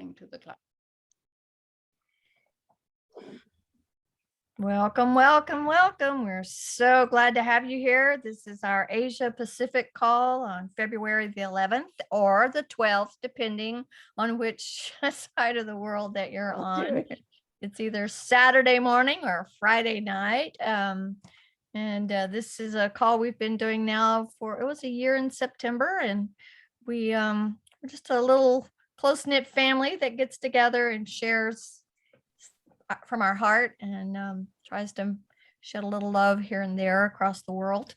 according to the clock. Welcome, welcome, welcome. We're so glad to have you here. This is our Asia Pacific call on February the 11th or the 12th, depending on which side of the world that you're on. It's either Saturday morning or Friday night. This is a call we've been doing now for, it was a year in September, and we're just a little close-knit family that gets together and shares from our heart and tries to shed a little love here and there across the world.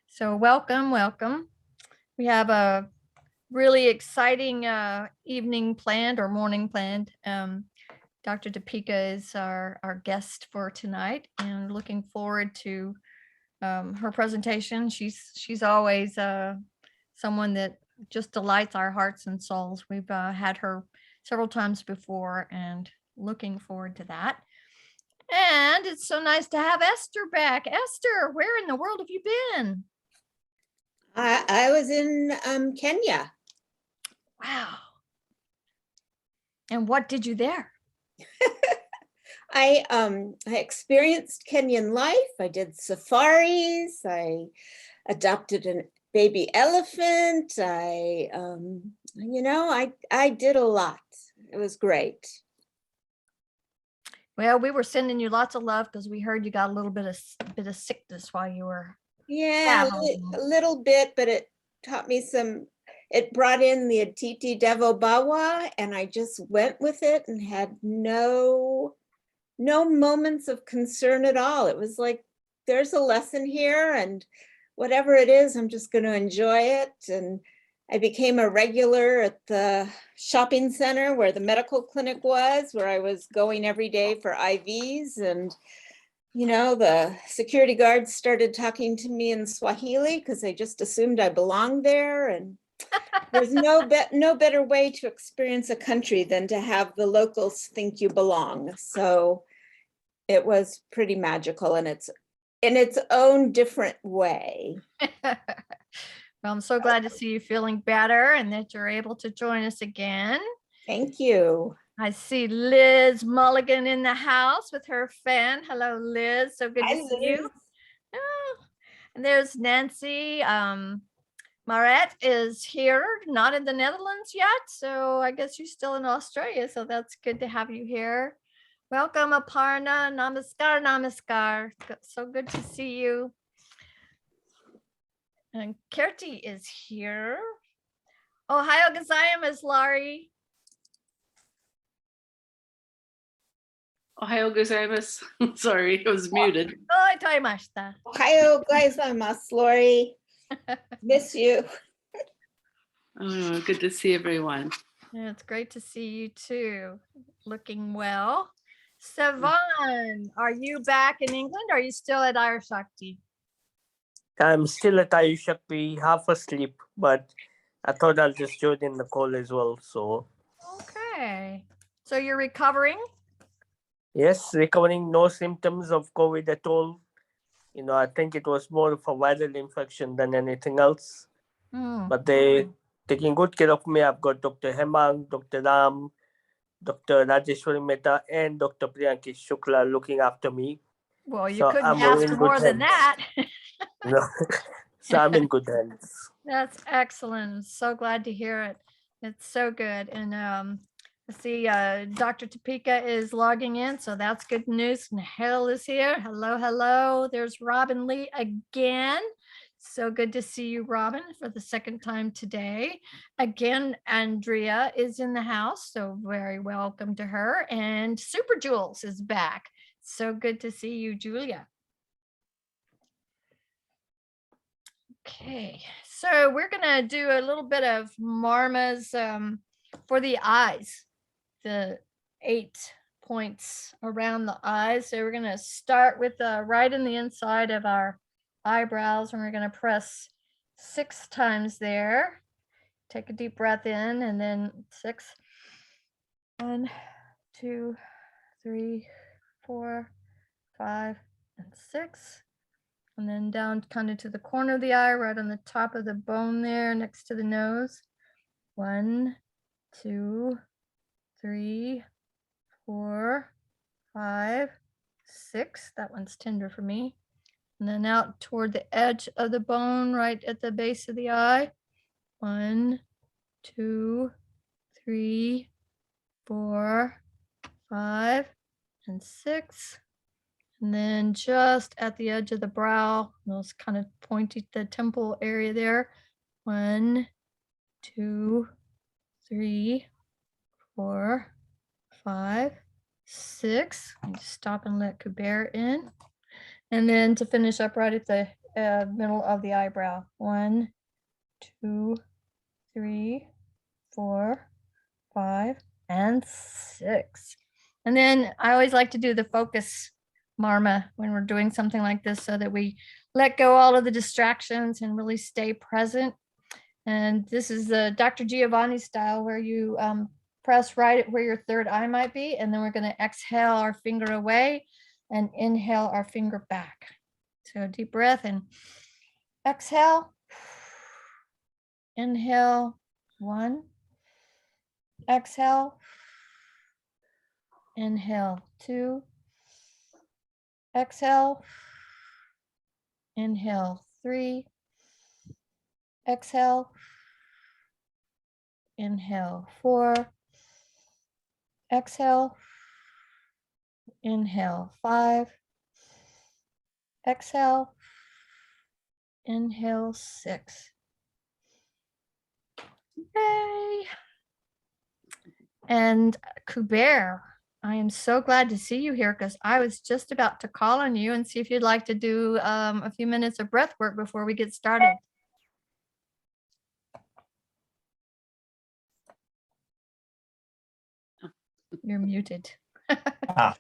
So welcome, welcome. We have a really exciting evening planned or morning planned. Dr. Dipika is our guest for tonight, and looking forward to her presentation. She's always someone that just delights our hearts and souls. We've had her several times before, and looking forward to that. And it's so nice to have Esther back. Esther, where in the world have you been? I was in Kenya. Wow. And what did you there? I experienced Kenyan life. I did safaris. I adopted a baby elephant. I did a lot. It was great. Well, we were sending you lots of love because we heard you got a little bit of sickness while you were. Yeah, a little bit, but it taught me it brought in the Atiti Devo Bawa, and I just went with it and had no moments of concern at all. It was like, there's a lesson here, and whatever it is, I'm just going to enjoy it. And I became a regular at the shopping center where the medical clinic was, where I was going every day for IVs. And, the security guards started talking to me in Swahili because they just assumed I belonged there. And there's no better way to experience a country than to have the locals think you belong. So it was pretty magical, and it's in its own different way. Well, I'm so glad to see you feeling better and that you're able to join us again. Thank you. I see Liz Mulligan in the house with her fan. Hello, Liz. So good to see you. Oh, and there's Nancy. Maret is here, not in the Netherlands yet. So I guess you're still in Australia. So that's good to have you here. Welcome, Aparna. Namaskar, namaskar. So good to see you. And Kirti is here. Ohio gozaimasu, Laurie. Ohio gozaimasu. Sorry, it was muted. Toimashita. Ohio gozaimasu, Lori. Miss you. Oh, good to see everyone. Yeah, it's great to see you too. Looking well. Savan, are you back in England? Or are you still at Ayurshakti? I'm still at Ayurshakti, half asleep, but I thought I'll just join in the call as well. So, okay. So you're recovering? Yes, recovering, no symptoms of COVID at all. I think it was more of a viral infection than anything else. But they're taking good care of me. I've got Dr. Hemang, Dr. Ram, Dr. Rajeshwari Mehta, and Dr. Priyanki Shukla looking after me. Well, you couldn't ask more than that. So I'm in good hands. That's excellent. So glad to hear it. It's so good. And let's see, Dr. Dipika is logging in, so that's good news. And Hale is here. Hello, hello. There's Robin Lee again. So good to see you, Robin, for the second time today. Again, Andrea is in the house, so very welcome to her. And Super Jules is back. So good to see you, Julia. Okay, so we're gonna do a little bit of Marma's for the eyes, the 8 points around the eyes. So we're gonna start with right in the inside of our eyebrows, and we're gonna press 6 times there. Take a deep breath in, and then 6. 1, 2, 3, 4, 5, and 6. And then down kind of to the corner of the eye, right on the top of the bone there next to the nose. 1, 2, 3, 4, 5, 6. That one's tender for me. And then out toward the edge of the bone, right at the base of the eye. 1, 2, 3, 4, 5, and 6. And then just at the edge of the brow, those kind of pointy, the temple area there. 1, 2, 3, 4, 5, 6. And just stop and let Kuber in. And then to finish up right at the middle of the eyebrow. 1, 2, 3, 4, 5, and 6. And then I always like to do the focus marma when we're doing something like this so that we let go all of the distractions and really stay present. And this is the Dr. Giovanni style where you press right at where your third eye might be. And then we're going to exhale our finger away and inhale our finger back. So deep breath and exhale. Inhale, 1. Exhale. Inhale, 2. Exhale. Inhale, 3. Exhale. Inhale, 4. Exhale. Inhale, 5. Exhale. Inhale, 6. Yay. And Kuber, I am so glad to see you here because I was just about to call on you and see if you'd like to do a few minutes of breath work before we get started. You're muted. Yeah,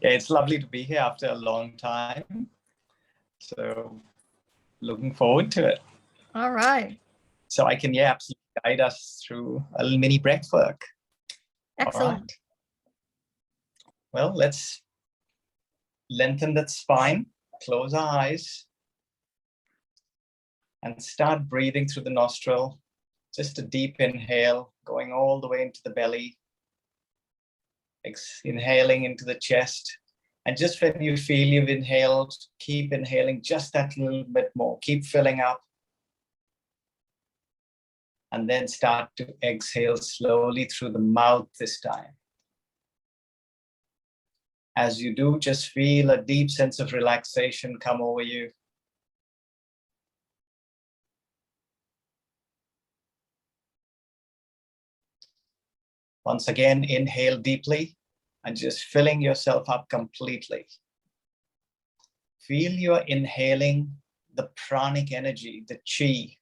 it's lovely to be here after a long time. So looking forward to it. All right. So I can, absolutely guide us through a little mini breath work. Excellent. All right. Well, let's lengthen that spine, close our eyes, and start breathing through the nostril. Just a deep inhale, going all the way into the belly. Inhaling into the chest. And just when you feel you've inhaled, keep inhaling just that little bit more. Keep filling up. And then start to exhale slowly through the mouth this time. As you do, just feel a deep sense of relaxation come over you. Once again, inhale deeply and just filling yourself up completely. Feel you're inhaling the pranic energy, the chi.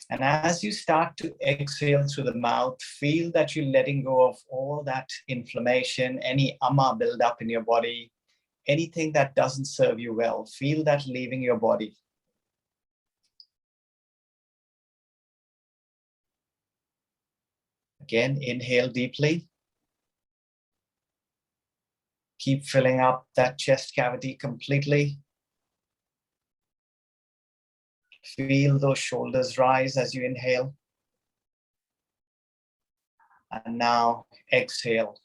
And as you start to exhale through the mouth, feel that you're letting go of all that inflammation, any ama buildup in your body, anything that doesn't serve you well. Feel that leaving your body. Again, inhale deeply. Keep filling up that chest cavity completely. Feel those shoulders rise as you inhale. And now exhale.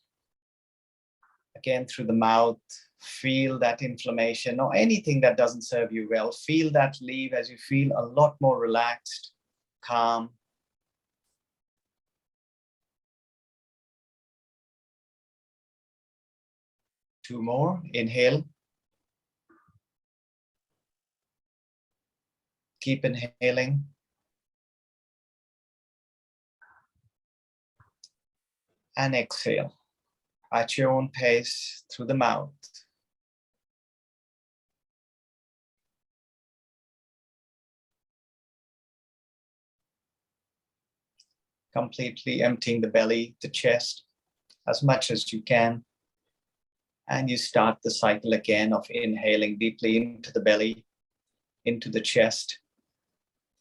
Again, through the mouth, feel that inflammation or anything that doesn't serve you well. Feel that leave as you feel a lot more relaxed, calm. Two more, inhale. Keep inhaling. And exhale at your own pace through the mouth. Completely emptying the belly, the chest, as much as you can. And you start the cycle again of inhaling deeply into the belly, into the chest.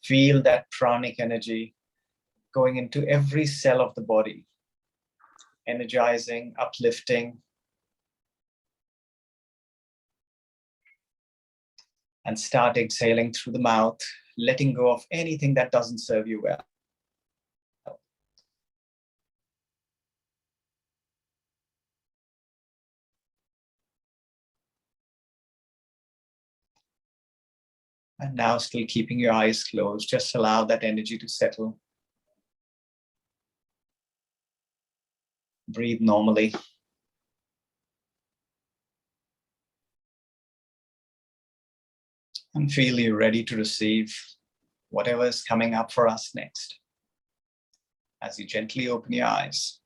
Feel that pranic energy going into every cell of the body, energizing, uplifting. And start exhaling through the mouth, letting go of anything that doesn't serve you well. And now still keeping your eyes closed, just allow that energy to settle. Breathe normally. And feel you're ready to receive whatever is coming up for us next. As you gently open your eyes.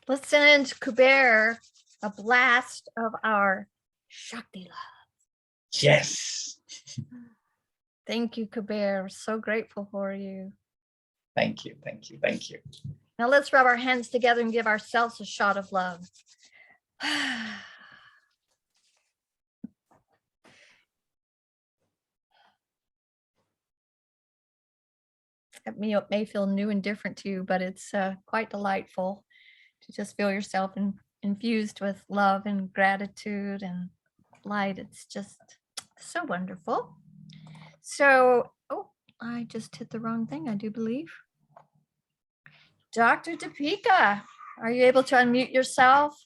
Let's send Kuber a blast of our Shakti love. Yes. Thank you, Kuber. We're so grateful for you. Thank you, thank you, thank you. Now let's rub our hands together and give ourselves a shot of love. It may feel new and different to you, but it's quite delightful to just feel yourself infused with love and gratitude and light. It's just so wonderful. So, oh, I just hit the wrong thing, I do believe. Dr. Dipika, are you able to unmute yourself?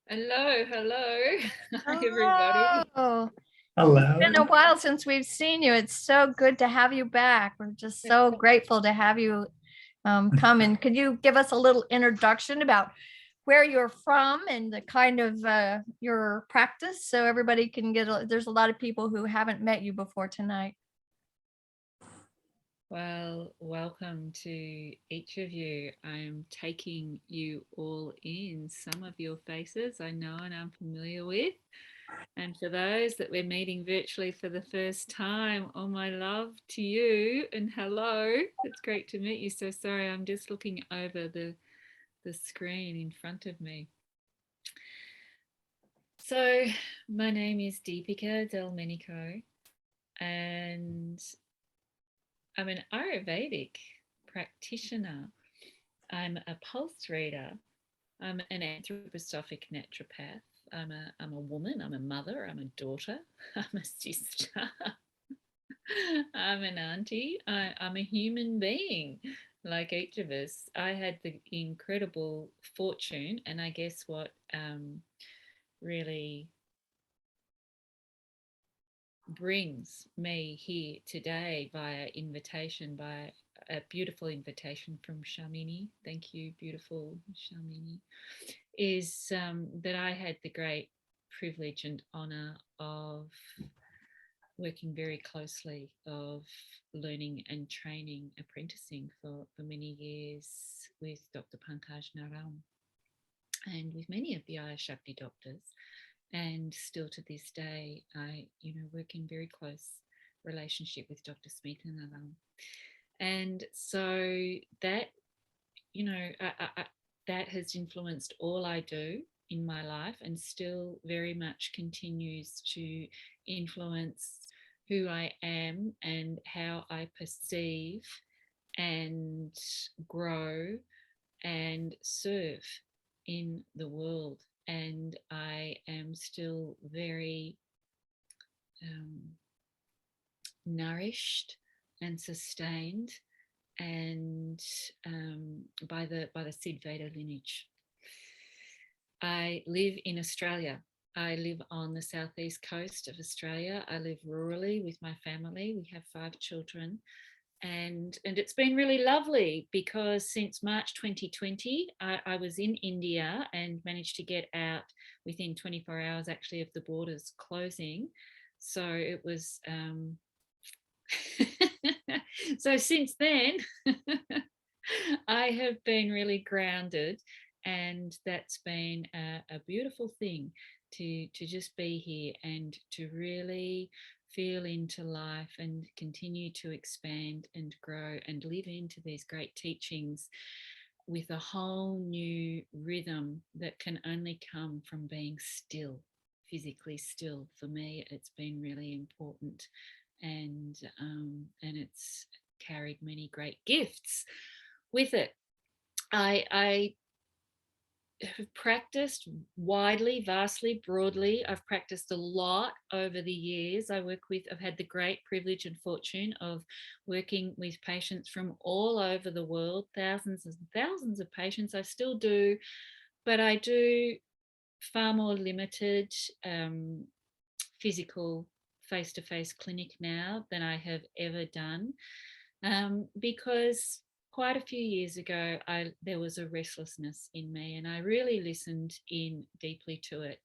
Hello. Hi, everybody. Oh, Hello. it's been a while since we've seen you. It's so good to have you back. We're just so grateful to have you come. And could you give us a little introduction about where you're from and the kind of your practice, so everybody can there's a lot of people who haven't met you before tonight. Well, welcome to each of you. I'm taking you all in. Some of your faces I know and I'm familiar with. And for those that we're meeting virtually for the first time, oh, my love to you and hello. It's great to meet you. So sorry, I'm just looking over the screen in front of me. So my name is Dipika Delmenico, and I'm an Ayurvedic practitioner. I'm a pulse reader. I'm an anthroposophic naturopath. I'm a woman. I'm a mother. I'm a daughter. I'm a sister. I'm an auntie. I'm a human being like each of us. I had the incredible fortune, and I guess what really brings me here today by a beautiful invitation from Shamini. Thank you, beautiful Shamini. Is that I had the great privilege and honour of working very closely, of learning and training, apprenticing for many years with Dr. Pankaj Naram and with many of the Ayurvedic doctors. And still to this day, I, work in very close relationship with Dr. Smita Naram. And so that, that has influenced all I do in my life and still very much continues to influence who I am and how I perceive and grow and serve in the world. And I am still very nourished and sustained and by the Sid Veda lineage. I live in Australia. I live on the southeast coast of Australia. I live rurally with my family. We have 5 children. And it's been really lovely because since March 2020, I was in India and managed to get out within 24 hours actually of the borders closing. So it was, so since then, I have been really grounded, and that's been a beautiful thing to just be here and to really feel into life and continue to expand and grow and live into these great teachings with a whole new rhythm that can only come from being still, physically still. For me, it's been really important, and it's carried many great gifts with it. I have practiced widely, vastly, broadly. I've practiced a lot over the years. I've had the great privilege and fortune of working with patients from all over the world, thousands and thousands of patients. I still do, but I do far more limited physical face-to-face clinic now than I have ever done, because quite a few years ago there was a restlessness in me, and I really listened in deeply to it,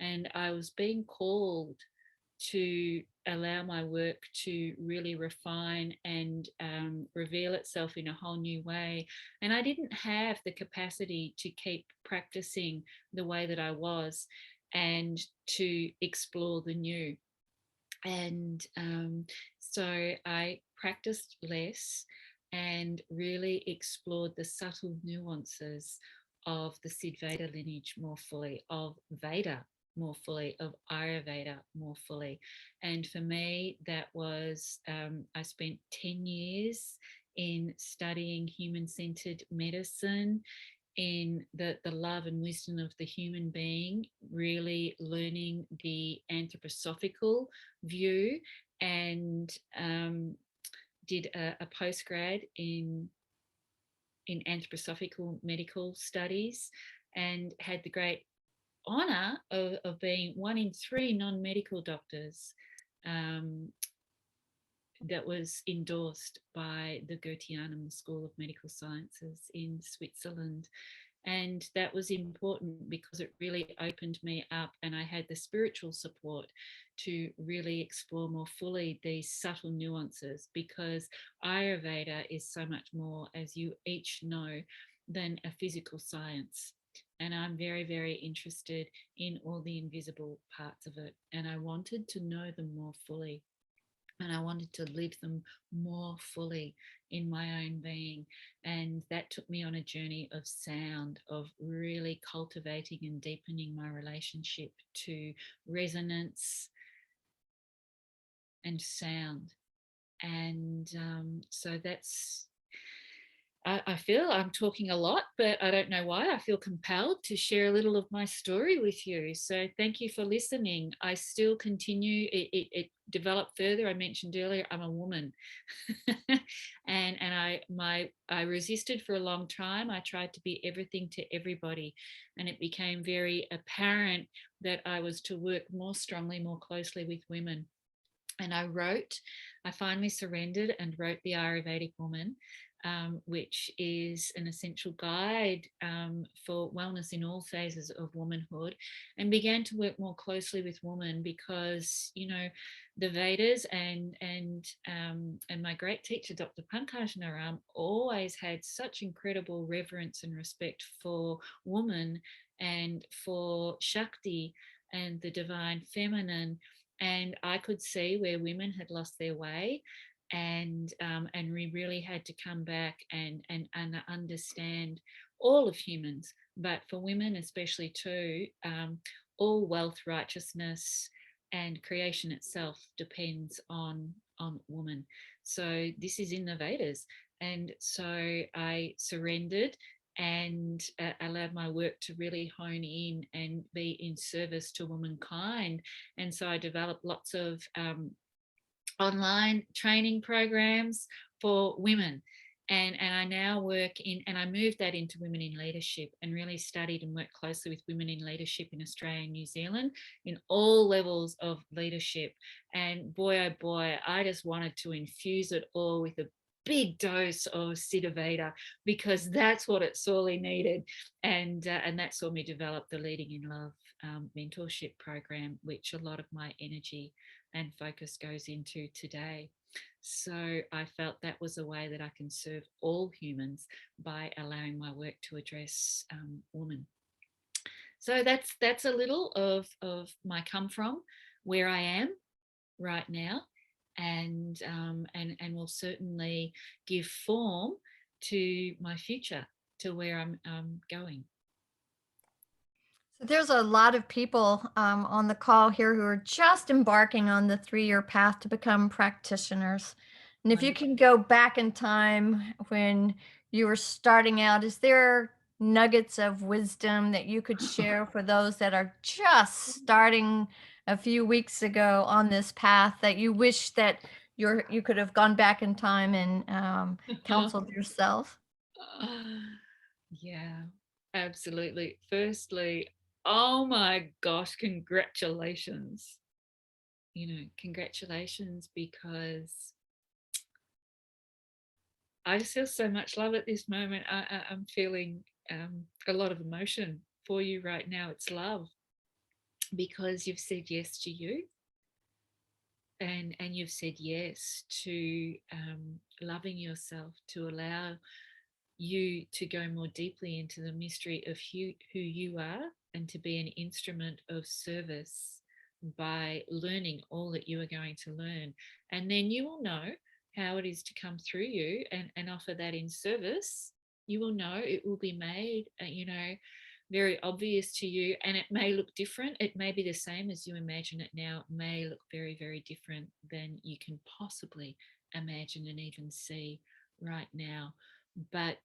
and I was being called to allow my work to really refine and reveal itself in a whole new way. And I didn't have the capacity to keep practicing the way that I was and to explore the new. And so I practiced less and really explored the subtle nuances of the Sid Veda lineage more fully, of Veda more fully, of Ayurveda more fully. And for me, that was, I spent 10 years in studying human-centered medicine, in the love and wisdom of the human being, really learning the anthroposophical view, and did a postgrad in anthroposophical medical studies, and had the great honor of being one in 3 non-medical doctors that was endorsed by the Goetheanum School of Medical Sciences in Switzerland. And that was important because it really opened me up, and I had the spiritual support to really explore more fully these subtle nuances, because Ayurveda is so much more, as you each know, than a physical science. And I'm very, very interested in all the invisible parts of it. And I wanted to know them more fully. And I wanted to live them more fully in my own being. And that took me on a journey of sound, of really cultivating and deepening my relationship to resonance and sound. And so that's, I feel I'm talking a lot, but I don't know why. I feel compelled to share a little of my story with you. So thank you for listening. I still continue. It developed further. I mentioned earlier, I'm a woman, and I resisted for a long time. I tried to be everything to everybody, and it became very apparent that I was to work more strongly, more closely with women. And I finally surrendered and wrote the Ayurvedic Woman, which is an essential guide for wellness in all phases of womanhood, and began to work more closely with women because, you know, the Vedas and my great teacher, Dr. Pankaj Naram, always had such incredible reverence and respect for woman and for Shakti and the divine feminine. And I could see where women had lost their way, and we really had to come back and understand all of humans, but for women especially too, all wealth, righteousness, and creation itself depends on woman. So this is in the Vedas, and so I surrendered and allowed my work to really hone in and be in service to womankind. And so I developed lots of online training programs for women. And I now work in, and I moved that into women in leadership, and really studied and worked closely with women in leadership in Australia and New Zealand in all levels of leadership. And boy, oh boy, I just wanted to infuse it all with a big dose of Siddha Veda, because that's what it sorely needed. And that saw me develop the Leading in Love mentorship program, which a lot of my energy and focus goes into today. So I felt that was a way that I can serve all humans by allowing my work to address women. So that's a little of my come from, where I am right now, and will certainly give form to my future, to where I'm going. So there's a lot of people on the call here who are just embarking on the 3-year path to become practitioners. And if you can go back in time when you were starting out, is there nuggets of wisdom that you could share for those that are just starting a few weeks ago on this path that you wish that you could have gone back in time and counseled yourself? Yeah, absolutely. Firstly, oh my gosh, congratulations. Congratulations, because I just feel so much love at this moment. I'm feeling a lot of emotion for you right now. It's love, because you've said yes to you, and you've said yes to loving yourself, to allow you to go more deeply into the mystery of who you are, and to be an instrument of service by learning all that you are going to learn. And then you will know how it is to come through you and offer that in service. You will know, it will be made, very obvious to you, and it may look different. It may be the same as you imagine it now. It may look very, very different than you can possibly imagine and even see right now. But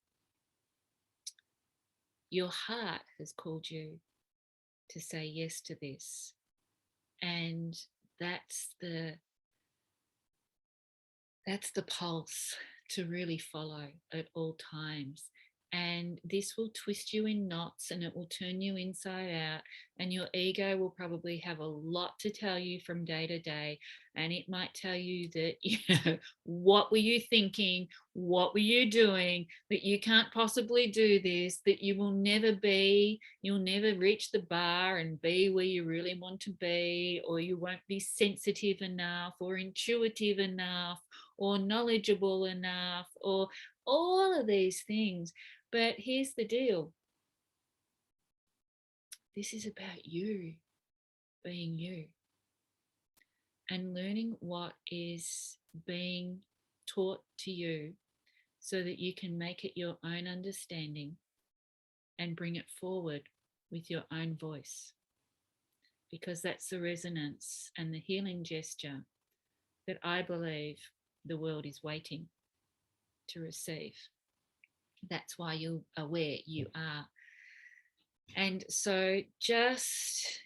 your heart has called you to say yes to this. And that's the pulse to really follow at all times. And this will twist you in knots, and it will turn you inside out, and your ego will probably have a lot to tell you from day to day. And it might tell you that, what were you thinking? What were you doing? That you can't possibly do this, that you'll never reach the bar and be where you really want to be, or you won't be sensitive enough or intuitive enough or knowledgeable enough, or all of these things. But here's the deal. This is about you being you and learning what is being taught to you, so that you can make it your own understanding and bring it forward with your own voice. Because that's the resonance and the healing gesture that I believe the world is waiting to receive. That's why you are where you are. And so just,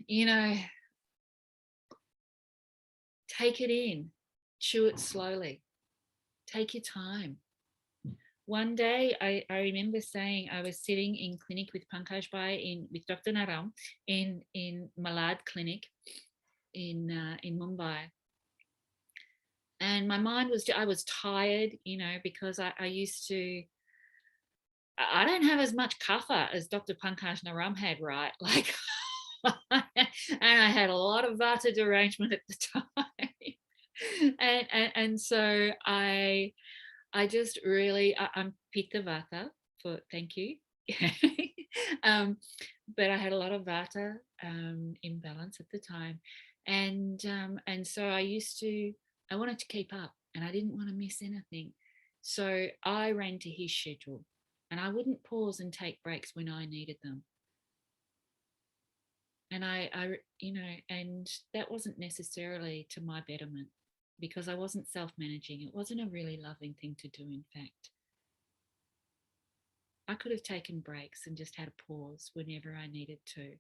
take it in, chew it slowly, take your time. One day I remember saying, I was sitting in clinic with Pankaj Bhai with Dr. Naram in Malad clinic in Mumbai. And my mind was, I was tired, because I used to, I don't have as much kapha as Dr. Pankaj Naram had, right? Like, and I had a lot of vata derangement at the time. and so I just really, I'm pitta vata, thank you. But I had a lot of vata imbalance at the time. And so I wanted to keep up, and I didn't want to miss anything. So I ran to his schedule, and I wouldn't pause and take breaks when I needed them. And I and that wasn't necessarily to my betterment, because I wasn't self-managing. It wasn't a really loving thing to do, in fact. I could have taken breaks and just had a pause whenever I needed to.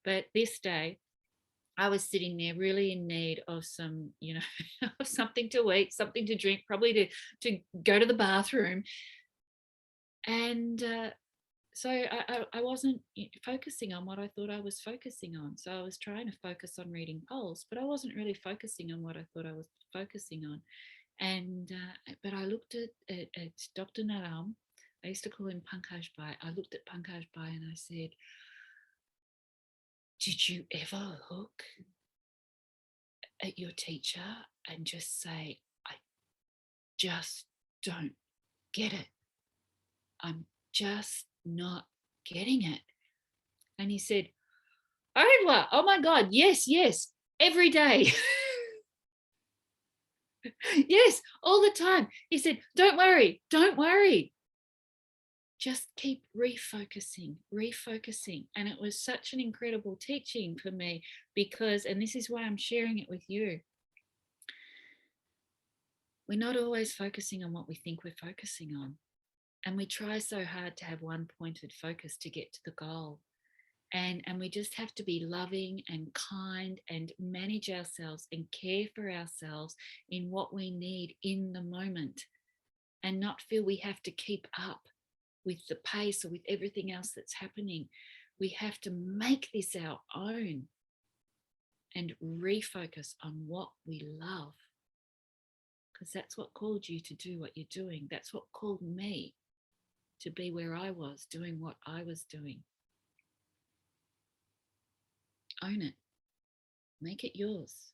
But this day, I was sitting there really in need of some, something to eat, something to drink, probably to go to the bathroom. And so I wasn't focusing on what I thought I was focusing on. So I was trying to focus on reading polls, but I wasn't really focusing on what I thought I was focusing on. And but I looked at Dr. Naram. I used to call him Pankaj Bhai. I looked at Pankaj Bhai and I said, did you ever look at your teacher and just say, I just don't get it. I'm just not getting it. And he said, oh my God, yes, every day. Yes, all the time. He said, don't worry. Just keep refocusing. And it was such an incredible teaching for me, because, and this is why I'm sharing it with you, we're not always focusing on what we think we're focusing on. And we try so hard to have one pointed focus to get to the goal. And we just have to be loving and kind and manage ourselves and care for ourselves in what we need in the moment, and not feel we have to keep up with the pace or with everything else that's happening. We have to make this our own and refocus on what we love, because that's what called you to do what you're doing. That's what called me to be where I was doing what I was doing. Own it. Make it yours.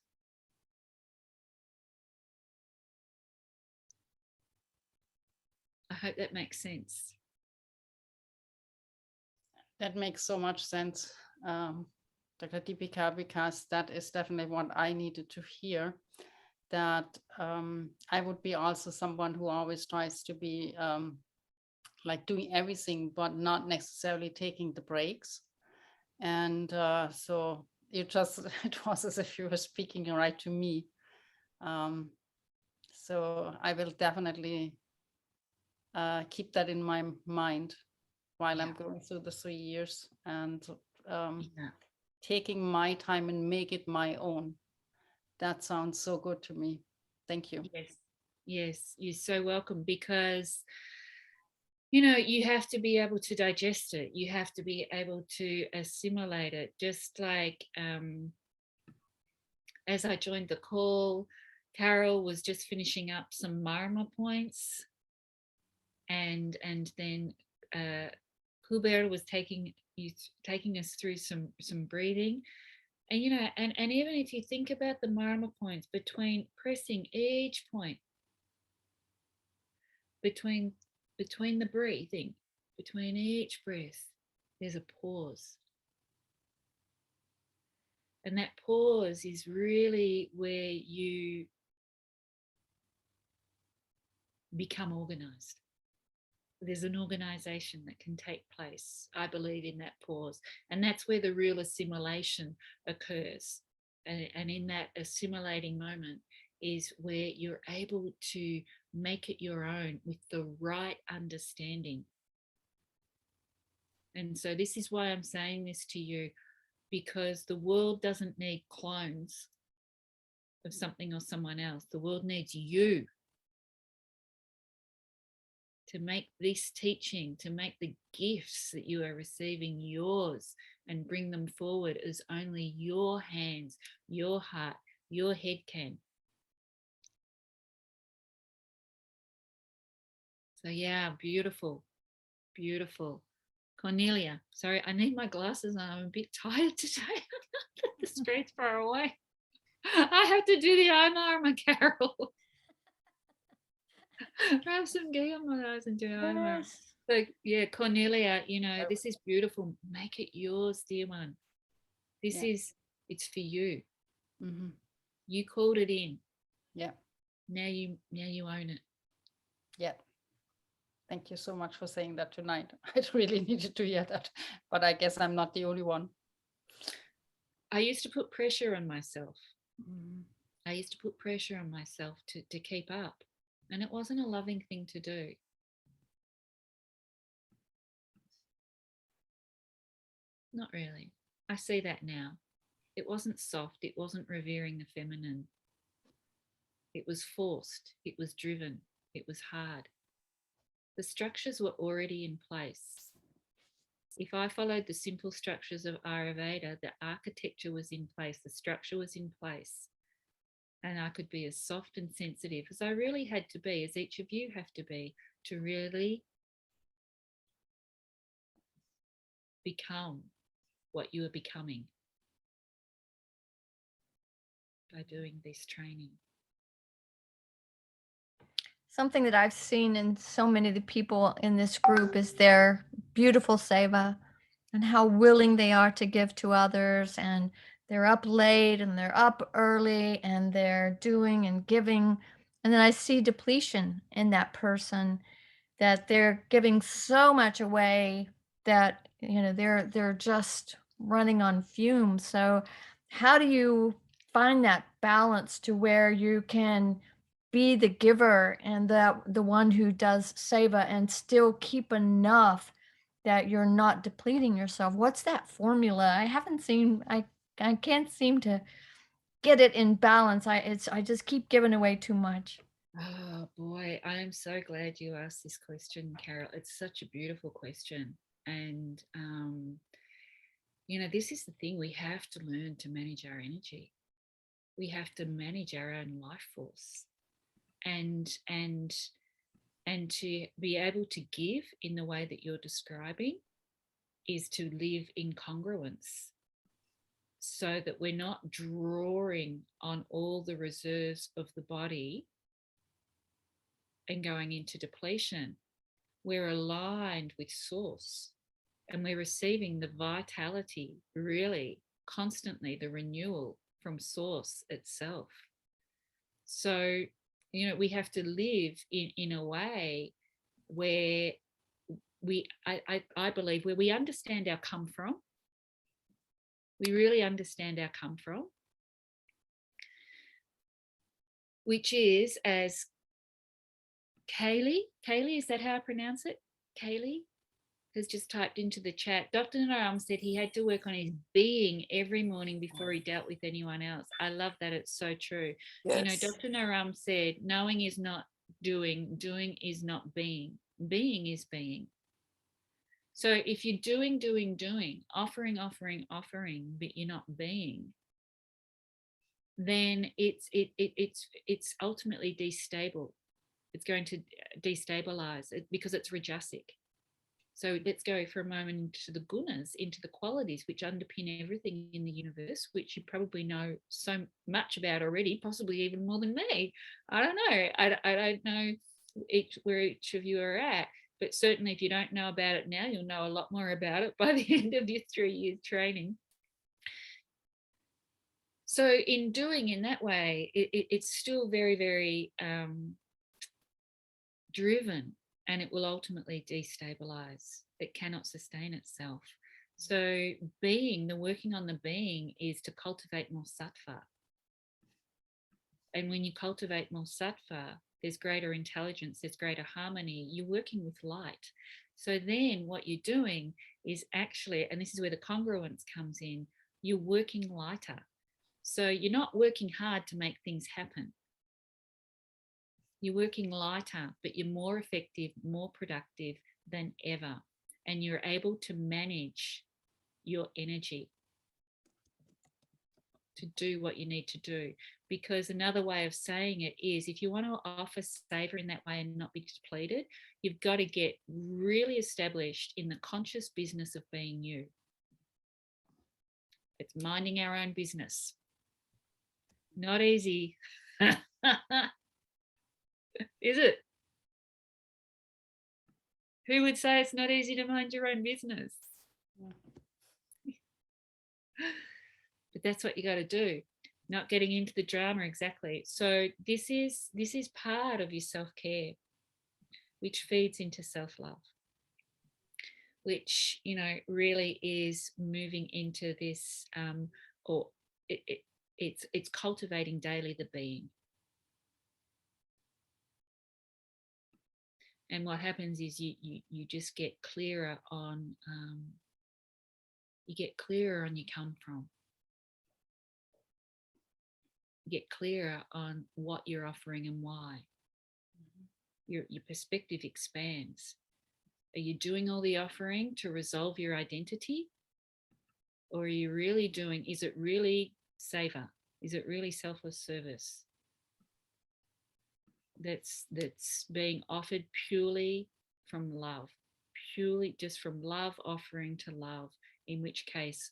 I hope that makes sense. That makes so much sense, Dr. Dipika, because that is definitely what I needed to hear, that I would be also someone who always tries to be like doing everything, but not necessarily taking the breaks. And so it was as if you were speaking right to me. So I will definitely keep that in my mind while I'm going through the 3 years, and taking my time and make it my own. That sounds so good to me. Thank you. Yes, you're so welcome, because you have to be able to digest it. You have to be able to assimilate it. Just like as I joined the call, Carol was just finishing up some Marma points, and then Hubert was taking us through some breathing. And and even if you think about the Marma points, between pressing each point, between the breathing, between each breath, there's a pause. And that pause is really where you become organized. There's an organization that can take place, I believe, in that pause. And that's where the real assimilation occurs. And in that assimilating moment is where you're able to make it your own with the right understanding. And so this is why I'm saying this to you, because the world doesn't need clones of something or someone else. The world needs you to make this teaching, to make the gifts that you are receiving yours, and bring them forward as only your hands, your heart, your head can. So yeah, beautiful, beautiful. Cornelia, sorry, I need my glasses on. I'm a bit tired today. The street's far away. I have to do the eye marma, Carol. Have some ghee on my eyes and do eye marma. So yeah, Cornelia, this is beautiful. Make it yours, dear one. This is, it's for you. Mm-hmm. You called it in. Yeah. Now you own it. Yeah. Thank you so much for saying that tonight. I really needed to hear that, but I guess I'm not the only one. I used to put pressure on myself. Mm. I used to put pressure on myself to keep up, and it wasn't a loving thing to do. Not really. I see that now. It wasn't soft. It wasn't revering the feminine. It was forced. It was driven. It was hard. The structures were already in place. If I followed the simple structures of Ayurveda, the architecture was in place, the structure was in place, and I could be as soft and sensitive as I really had to be, as each of you have to be, to really become what you are becoming by doing this training. Something that I've seen in so many of the people in this group is their beautiful seva and how willing they are to give to others. And they're up late and they're up early and they're doing and giving. And then I see depletion in that person, that they're giving so much away that, they're just running on fumes. So how do you find that balance to where you can be the giver and the one who does seva and still keep enough that you're not depleting yourself? What's that formula? I haven't seen, I can't seem to get it in balance. I just keep giving away too much. Oh boy, I am so glad you asked this question, Carol. It's such a beautiful question. And, you know, this is the thing, we have to learn to manage our energy. We have to manage our own life force and to be able to give in the way that you're describing is to live in congruence, so that we're not drawing on all the reserves of the body and going into depletion. We're aligned with source and we're receiving the vitality, really constantly, the renewal from source itself. So, you know, we have to live in a way where I believe, where we understand our come from. We really understand our come from, which is, as Kaylee, is that how I pronounce it? Kaylee has just typed into the chat. Dr. Naram said he had to work on his being every morning before he dealt with anyone else. I love that. It's so true. Yes. You know, Dr. Naram said, knowing is not doing, doing is not being, being is being. So if you're doing, offering, but you're not being, then it's ultimately destable. It's going to destabilize it because it's rajasic. So let's go for a moment into the gunas, into the qualities which underpin everything in the universe, which you probably know so much about already, possibly even more than me. I don't know. I don't know where each of you are at, but certainly if you don't know about it now, you'll know a lot more about it by the end of your 3 years training. So in doing in that way, it's still very, very driven, and it will ultimately destabilize. It cannot sustain itself. So being, the working on the being is to cultivate more sattva. And when you cultivate more sattva, there's greater intelligence, there's greater harmony. You're working with light. So then what you're doing is actually, and this is where the congruence comes in, you're working lighter. So you're not working hard to make things happen. You're working lighter, but you're more effective, more productive than ever. And you're able to manage your energy to do what you need to do. Because another way of saying it is, if you want to offer savor in that way and not be depleted, you've got to get really established in the conscious business of being you. It's minding our own business. Not easy. Is it? Who would say it's not easy to mind your own business? But that's what you got to do. Not getting into the drama, exactly. So this is part of your self-care, which feeds into self-love, which, you know, really is moving into this, it's cultivating daily the being. And what happens is you just get clearer on your come from. You get clearer on what you're offering and why. Your perspective expands. Are you doing all the offering to resolve your identity? Or are you really doing, is it really savor? Is it really selfless service? That's being offered purely from love, purely just from love, offering to love, in which case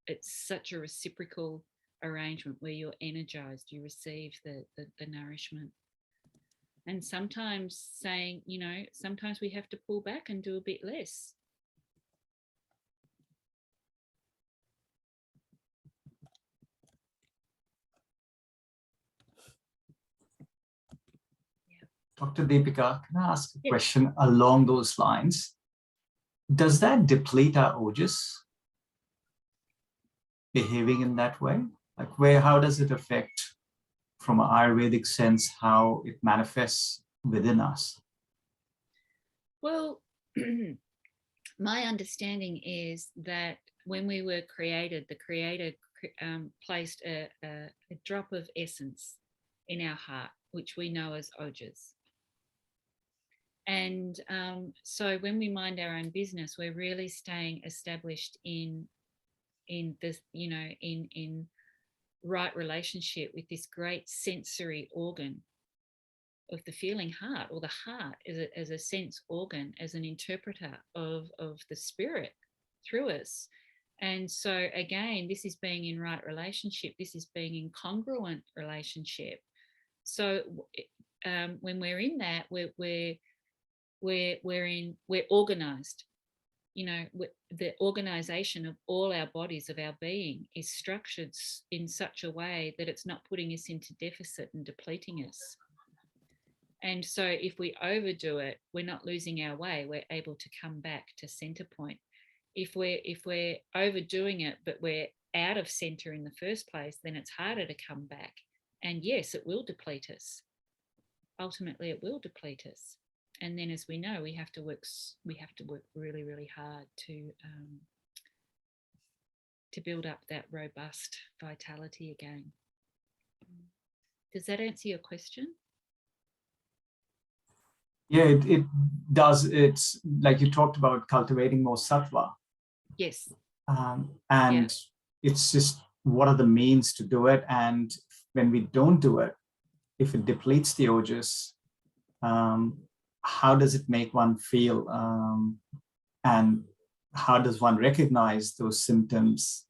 it's such a reciprocal arrangement where you're energized, you receive the nourishment. And sometimes saying, you know, sometimes we have to pull back and do a bit less. Dr. Dipika, can I ask a question along those lines? Does that deplete our ojas, behaving in that way? Like how does it affect from an Ayurvedic sense, how it manifests within us? Well, my understanding is that when we were created, the Creator placed a drop of essence in our heart, which we know as ojas. And so when we mind our own business, we're really staying established in this, you know, in right relationship with this great sensory organ of the feeling heart, or the heart as a sense organ, as an interpreter of the spirit through us. And so again, this is being in right relationship. This is being in congruent relationship. So when we're in that, we're organized. You know, the organization of all our bodies, of our being, is structured in such a way that it's not putting us into deficit and depleting us. And so if we overdo it, we're not losing our way. We're able to come back to center point. If we're overdoing it, but we're out of center in the first place, then it's harder to come back. And yes, it will deplete us. Ultimately, it will deplete us. And then, as we know, we have to work really, really hard to build up that robust vitality again. Does that answer your question? Yeah, it does. It's like you talked about cultivating more sattva. Yes. And it's just, what are the means to do it? And when we don't do it, if it depletes the ojas, how does it make one feel? And how does one recognize those symptoms?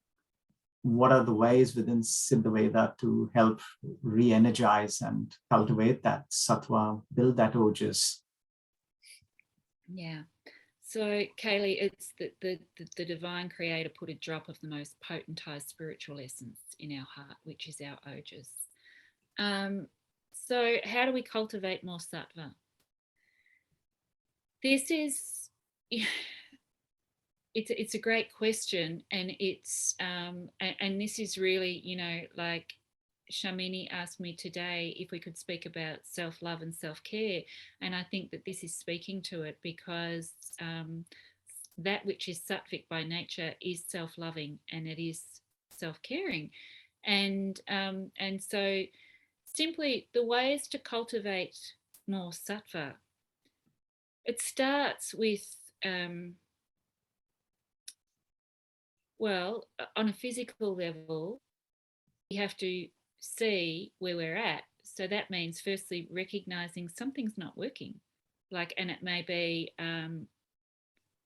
What are the ways within Siddhaveda to help re-energize and cultivate that sattva, build that ojas? Yeah. So, Kaylee, it's the divine creator put a drop of the most potentized spiritual essence in our heart, which is our ojas. So how do we cultivate more sattva? This is, it's a great question, and it's and this is really, you know, like Shamini asked me today if we could speak about self-love and self-care, and I think that this is speaking to it, because that which is sattvic by nature is self-loving, and it is self-caring, and so simply the ways to cultivate more sattva, it starts with well, on a physical level, we have to see where we're at. So that means firstly recognizing something's not working, like, and it may be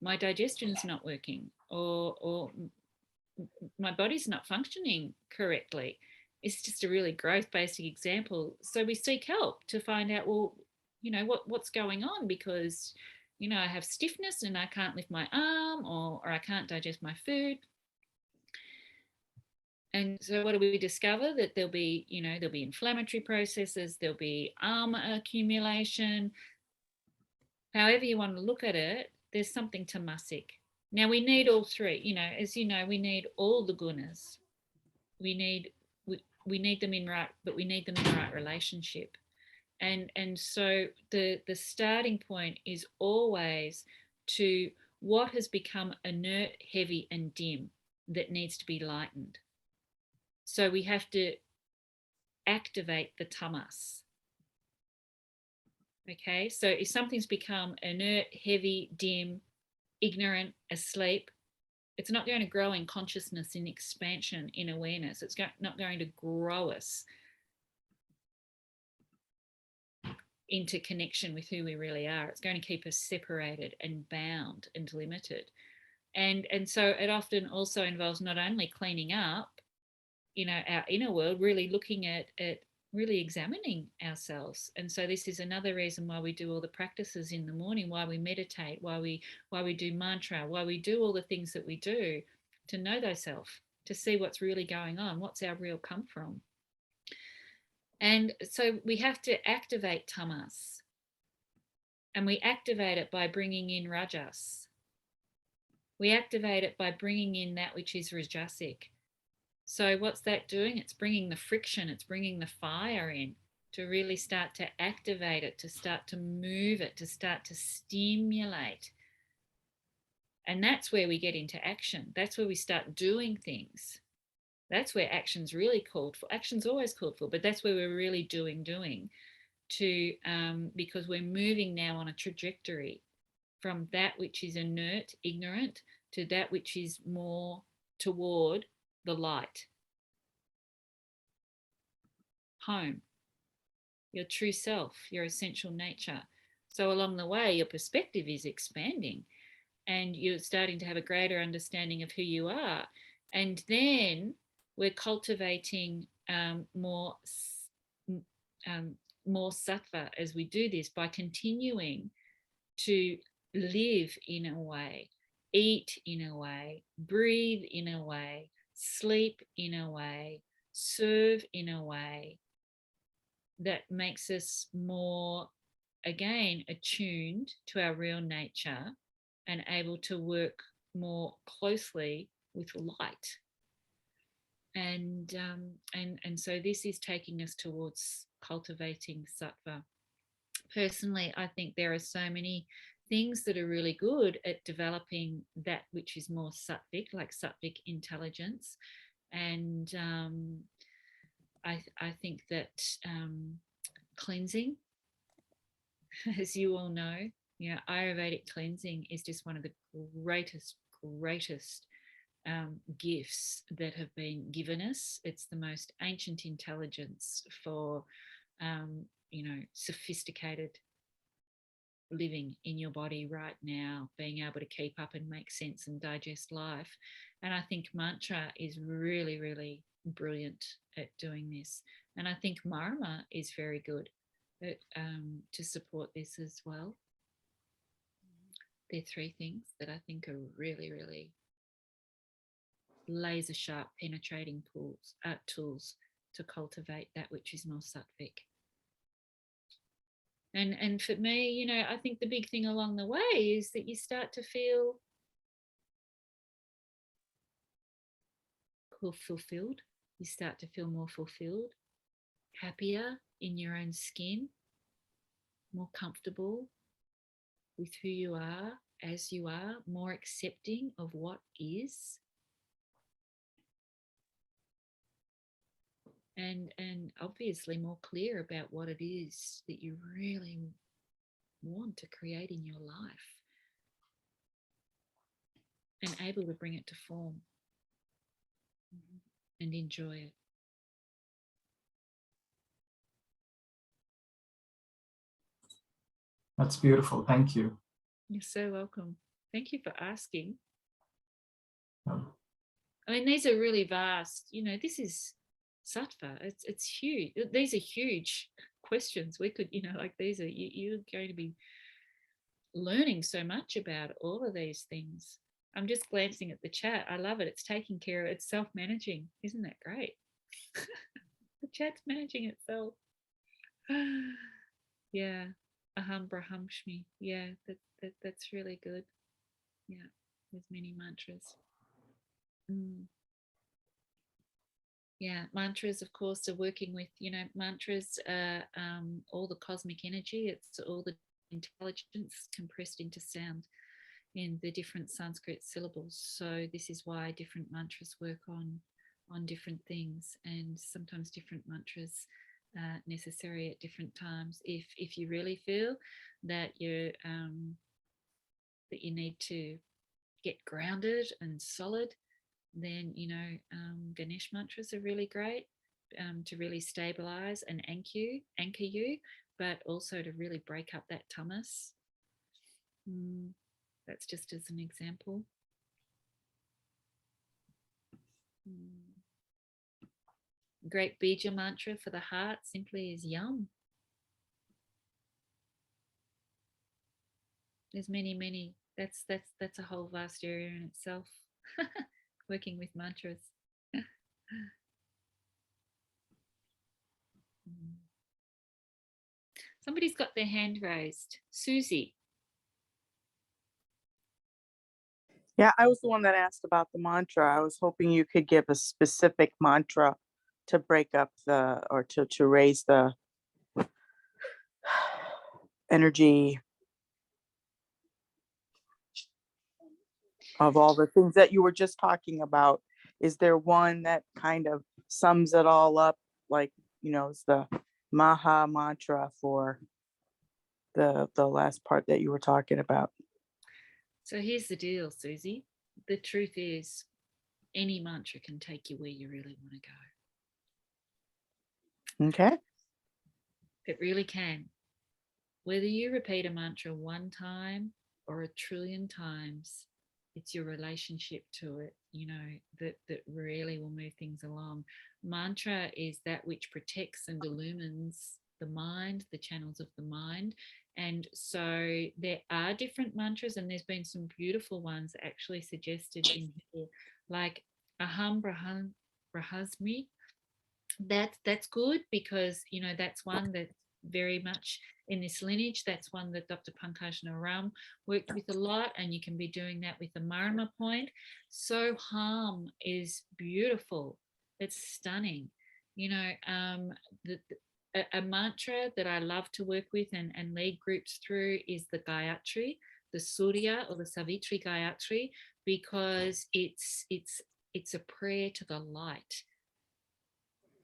my digestion's not working, or my body's not functioning correctly. It's just a really gross basic example. So we seek help to find out, well, you know, what's going on, because, you know, I have stiffness and I can't lift my arm, or I can't digest my food. And so what do we discover? That there'll be inflammatory processes, there'll be arm accumulation. However you want to look at it, there's something tamasic. Now we need all three, you know, as you know, we need all the gunas. We need them in right, but we need them in the right relationship. And so the starting point is always to what has become inert, heavy, and dim that needs to be lightened. So we have to activate the tamas. Okay, so if something's become inert, heavy, dim, ignorant, asleep, it's not going to grow in consciousness, in expansion, in awareness. It's not going to grow us into connection with who we really are. It's going to keep us separated and bound and limited. And so it often also involves not only cleaning up, you know, our inner world, really looking at really examining ourselves. And so this is another reason why we do all the practices in the morning, why we meditate, why we do mantra, why we do all the things that we do, to know thyself, to see what's really going on, what's our real come from. And so we have to activate tamas, and we activate it by bringing in rajas. We activate it by bringing in that which is rajasic. So what's that doing? It's bringing the friction, it's bringing the fire in to really start to activate it, to start to move it, to start to stimulate. And that's where we get into action. That's where we start doing things. That's where action's really called for. Action's always called for, but that's where we're really doing to because we're moving now on a trajectory from that which is inert, ignorant, to that which is more toward the light. Home, your true self, your essential nature. So along the way, your perspective is expanding and you're starting to have a greater understanding of who you are. And then we're cultivating more sattva as we do this by continuing to live in a way, eat in a way, breathe in a way, sleep in a way, serve in a way that makes us more, again, attuned to our real nature and able to work more closely with light. And so this is taking us towards cultivating sattva. Personally, I think there are so many things that are really good at developing that which is more sattvic, like sattvic intelligence. And I think that cleansing, as you all know, Ayurvedic cleansing is just one of the greatest gifts that have been given us. It's the most ancient intelligence for, sophisticated living in your body right now, being able to keep up and make sense and digest life. And I think mantra is really, really brilliant at doing this. And I think marma is very good at, to support this as well. They're three things that I think are really, really laser sharp penetrating tools to cultivate that which is more sattvic. And for me, I think the big thing along the way is that you start to feel fulfilled. You start to feel more fulfilled, happier in your own skin, more comfortable with who you are as you are, more accepting of what is. And obviously more clear about what it is that you really want to create in your life and able to bring it to form and enjoy it. That's beautiful. Thank you. You're so welcome. Thank you for asking. Um, I mean, these are really vast, this is sattva. It's huge. These are huge questions. We could, these are, you're going to be learning so much about all of these things. I'm just glancing at the chat. I love it. It's taking care of, it's self-managing. Isn't that great? The chat's managing itself. Yeah. Aham Braham Shmi. Yeah, that's really good. Yeah, there's many mantras. Yeah, mantras, of course, are working with, mantras are all the cosmic energy. It's all the intelligence compressed into sound in the different Sanskrit syllables. So this is why different mantras work on different things, and sometimes different mantras necessary at different times. If you really feel that you need to get grounded and solid, then Ganesh mantras are really great to really stabilize and anchor you, but also to really break up that tamas. That's just as an example. Great bija mantra for the heart simply is yum. There's many. That's a whole vast area in itself. Working with mantras. Somebody's got their hand raised. Susie. Yeah, I was the one that asked about the mantra. I was hoping you could give a specific mantra to break up or to raise the energy of all the things that you were just talking about. Is there one that kind of sums it all up? Like, it's the Maha mantra for the last part that you were talking about. So here's the deal, Susie. The truth is, any mantra can take you where you really want to go. Okay. It really can. Whether you repeat a mantra one time or a trillion times, it's your relationship to it, that really will move things along. Mantra is that which protects and illumines the mind, the channels of the mind. And so there are different mantras, and there's been some beautiful ones actually suggested in here, like Aham Brahasmi. That's good, because that's one that's very much in this lineage. That's one that Dr. Pankaj Naram worked with a lot, and you can be doing that with the Marama point. So Ham is beautiful. It's stunning. A mantra that I love to work with and lead groups through is the Gayatri, the Surya or the Savitri Gayatri, because it's a prayer to the light.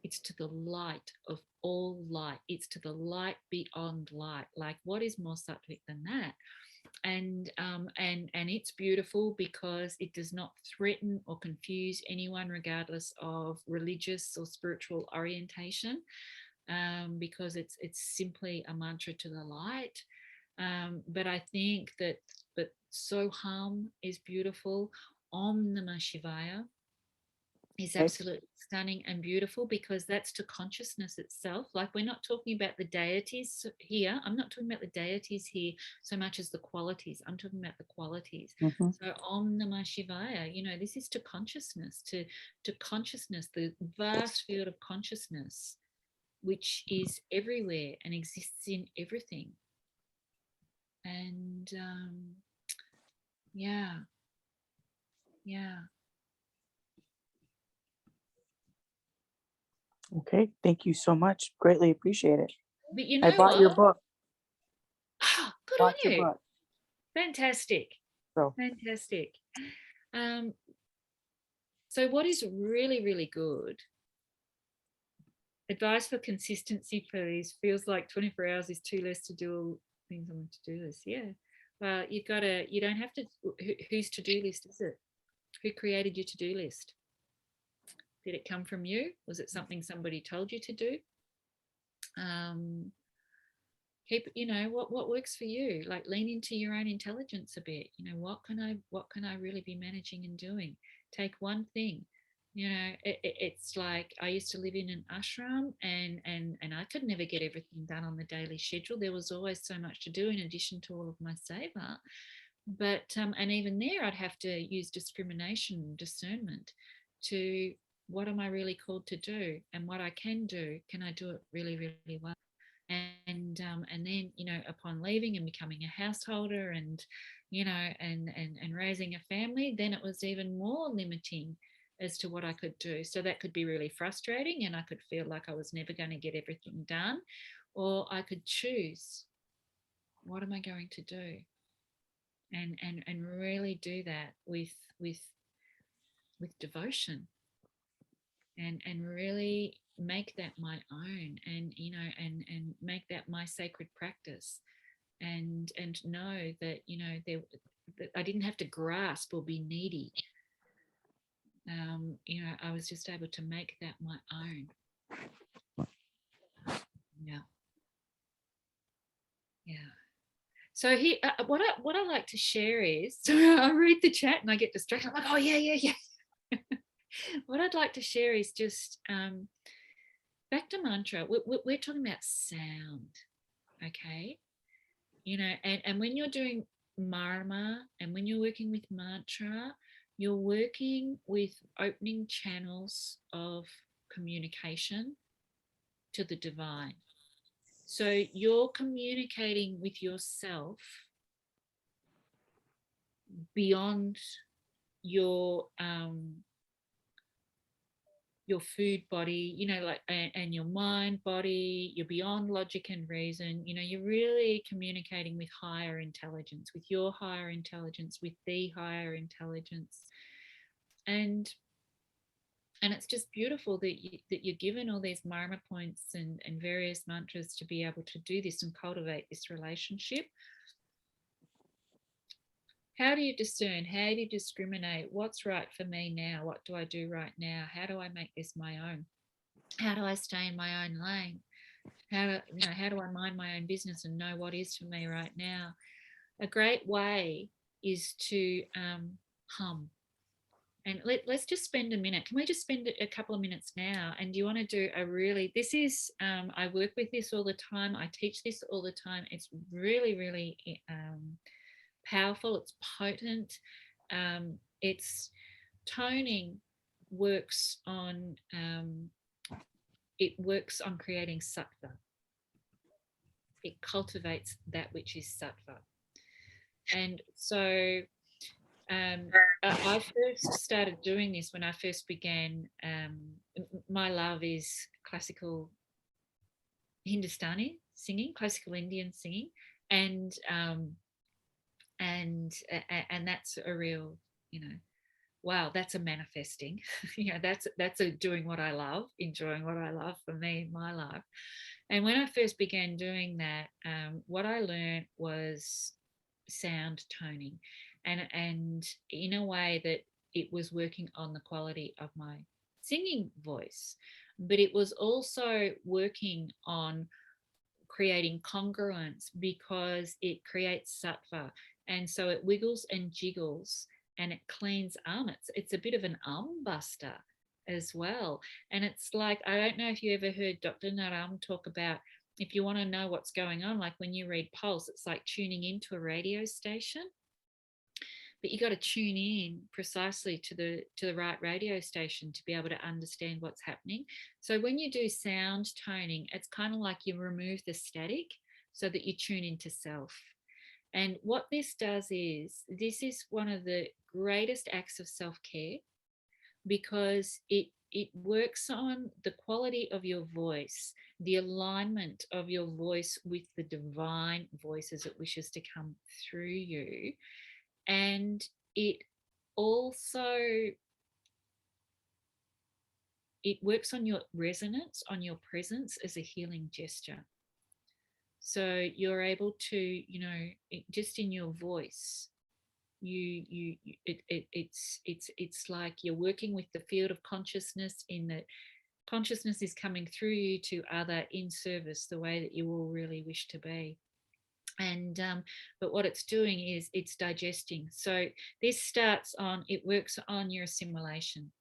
It's to the light of all light. It's to the light beyond light. Like, what is more sattvic than that? And it's beautiful because it does not threaten or confuse anyone, regardless of religious or spiritual orientation, because it's simply a mantra to the light. But I think that Soham is beautiful. Om Namah Shivaya is absolutely stunning and beautiful, because that's to consciousness itself. Like, we're not talking about the deities here. I'm not talking about the deities here so much as the qualities. I'm talking about the qualities. Mm-hmm. So Om Namah Shivaya, this is to consciousness, to consciousness, the vast field of consciousness, which is everywhere and exists in everything. And yeah. Okay, thank you so much. Greatly appreciate it. But you know I bought your book. Good Bought on your you. book. Fantastic. So Fantastic. So what is really, really good advice for consistency, please? Feels like 24 hours is too less to do all things on the to-do list. Yeah. Well, you don't have to. Whose to-do list is it? Who created your to-do list? Did it come from you? Was it something somebody told you to do? Keep, what works for you. Like, lean into your own intelligence a bit. What can I really be managing and doing? Take one thing. It's like, I used to live in an ashram, and I could never get everything done on the daily schedule. There was always so much to do in addition to all of my seva. But and even there, I'd have to use discrimination, discernment, to what am I really called to do, and what I can do, can I do it really, really well? And then, upon leaving and becoming a householder, and and raising a family, then it was even more limiting as to what I could do. So that could be really frustrating, and I could feel like I was never going to get everything done. Or I could choose, what am I going to do, and really do that with devotion, and really make that my own, and and make that my sacred practice, and know that that I didn't have to grasp or be needy. I was just able to make that my own. Yeah. So here, what I like to share is, so I read the chat and I get distracted. I'm like, oh yeah. What I'd like to share is just back to mantra. We're talking about sound, okay? And when you're doing marma, and when you're working with mantra, you're working with opening channels of communication to the divine. So you're communicating with yourself beyond your food body, you know, like, and your mind body, you're beyond logic and reason, you know, you're really communicating with higher intelligence, with your higher intelligence, with the higher intelligence. And it's just beautiful that you're given all these marma points and various mantras to be able to do this and cultivate this relationship. How do you discern? How do you discriminate? What's right for me now? What do I do right now? How do I make this my own? How do I stay in my own lane? How do I mind my own business and know what is for me right now? A great way is to hum. And let's just spend a minute. Can we just spend a couple of minutes now? And do you want to do this is, I work with this all the time. I teach this all the time. It's really, really powerful. It's potent. It's toning works on creating sattva. It cultivates that which is sattva. And so I first started doing this when I first began. My love is classical Hindustani singing, classical Indian singing, and that's a real, you know, wow, that's a manifesting. You know, that's a doing what I love, enjoying what I love for me in my life. And when I first began doing that, what I learned was sound toning, and in a way that it was working on the quality of my singing voice, but it was also working on creating congruence, because it creates sattva, and so it wiggles and jiggles and it cleans it's a bit of an buster as well. And it's like, I don't know if you ever heard Dr. Naram talk about, if you want to know what's going on, like when you read Pulse, it's like tuning into a radio station, but you got to tune in precisely to the right radio station to be able to understand what's happening. So when you do sound toning, it's kind of like you remove the static so that you tune into self. And what this does is, this is one of the greatest acts of self-care, because it works on the quality of your voice, the alignment of your voice with the divine voice as it wishes to come through you. And it also, it works on your resonance, on your presence as a healing gesture. So you're able to, you know, just in your voice, it's like you're working with the field of consciousness, in that consciousness is coming through you to other in service the way that you all really wish to be. And but what it's doing is it's digesting. So this starts on, it works on your assimilation.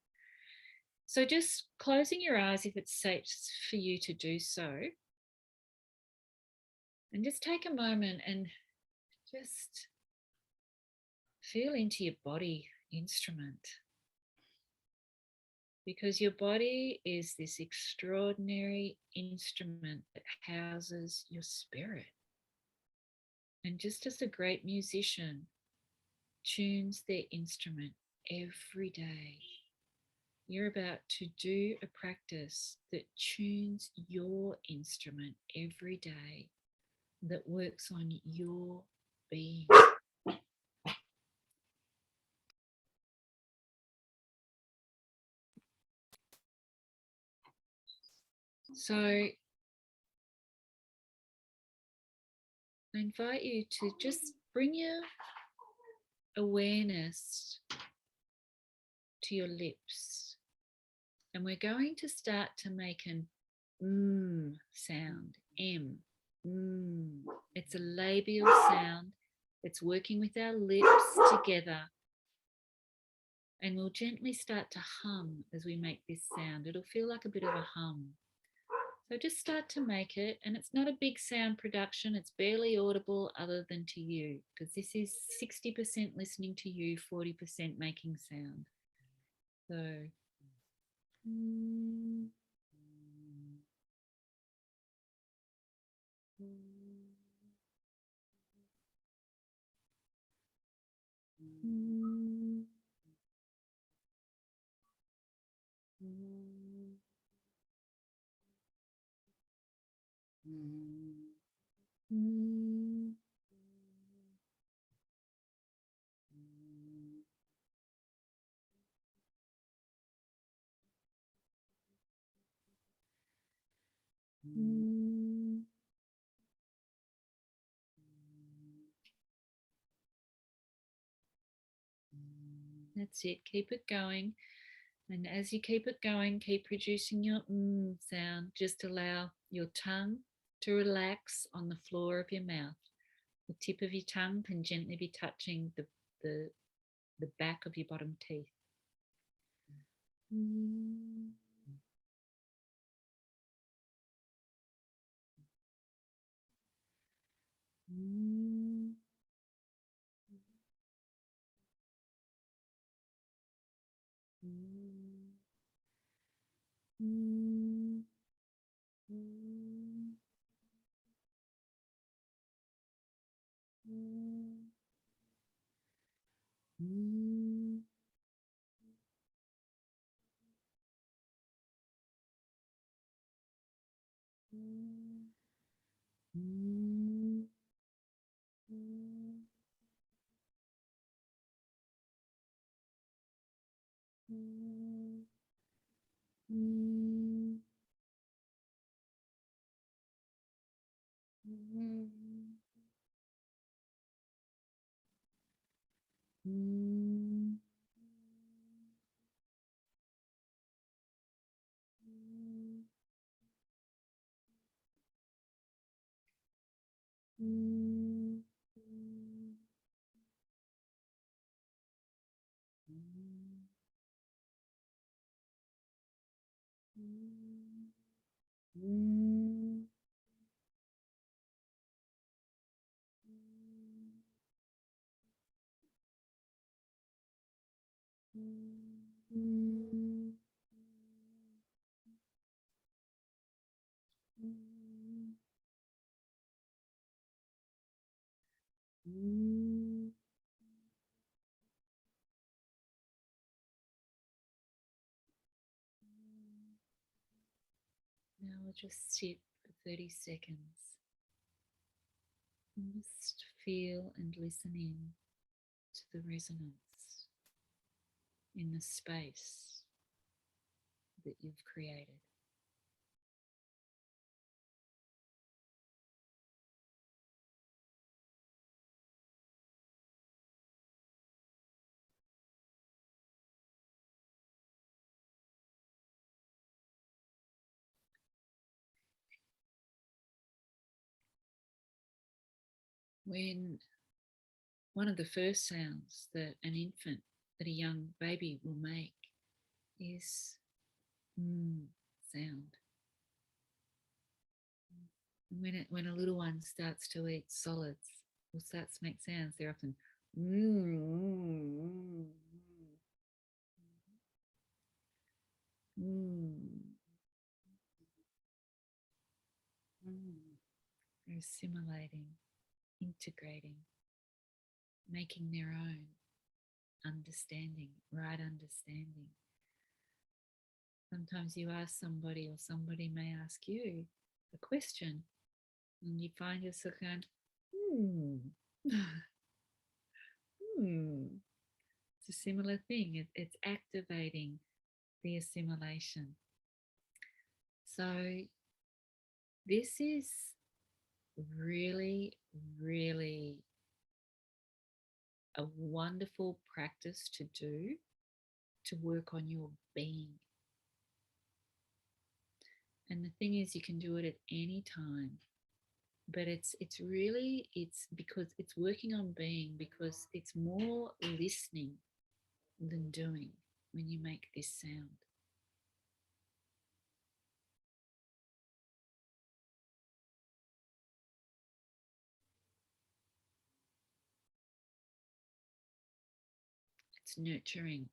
So just closing your eyes if it's safe for you to do so, and just take a moment and just feel into your body instrument, because your body is this extraordinary instrument that houses your spirit. And just as a great musician tunes their instrument every day, you're about to do a practice that tunes your instrument every day, that works on your being. So I invite you to just bring your awareness to your lips, and we're going to start to make an sound, M. It's a labial sound. It's working with our lips together, and we'll gently start to hum as we make this sound. It'll feel like a bit of a hum. So just start to make it, and it's not a big sound production. It's barely audible other than to you, because this is 60% listening to you, 40% making sound. So That's it. Keep it going. And as you keep it going, keep producing your sound. Just allow your tongue to relax on the floor of your mouth. The tip of your tongue can gently be touching the back of your bottom teeth. Now we'll just sit for 30 seconds and just feel and listen in to the resonance in the space that you've created. When one of the first sounds that an infant, that a young baby will make is sound. And when a little one starts to eat solids or starts to make sounds, they're often they're assimilating, integrating, making their own understanding, right understanding. Sometimes you ask somebody, or somebody may ask you a question, and you find yourself going, It's a similar thing. It's activating the assimilation. So this is really, really a wonderful practice to do to work on your being. And the thing is, you can do it at any time, but it's because it's working on being, because it's more listening than doing when you make this sound. It's nurturing.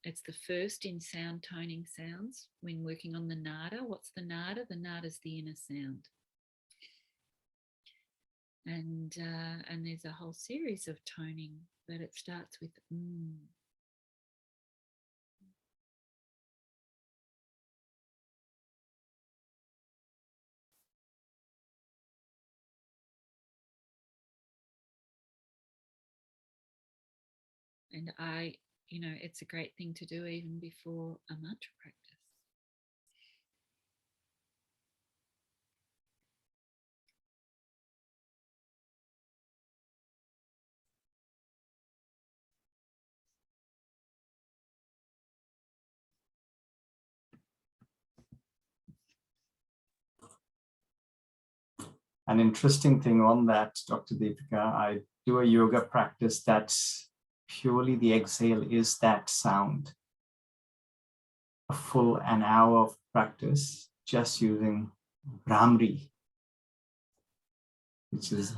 It's the first in sound toning sounds when working on the nada. What's the nada? The nada is the inner sound. And there's a whole series of toning, but it starts with And it's a great thing to do even before a mantra practice. An interesting thing on that, Dr. Dipika, I do a yoga practice that's purely the exhale is that sound. A full an hour of practice just using Brahmri, which is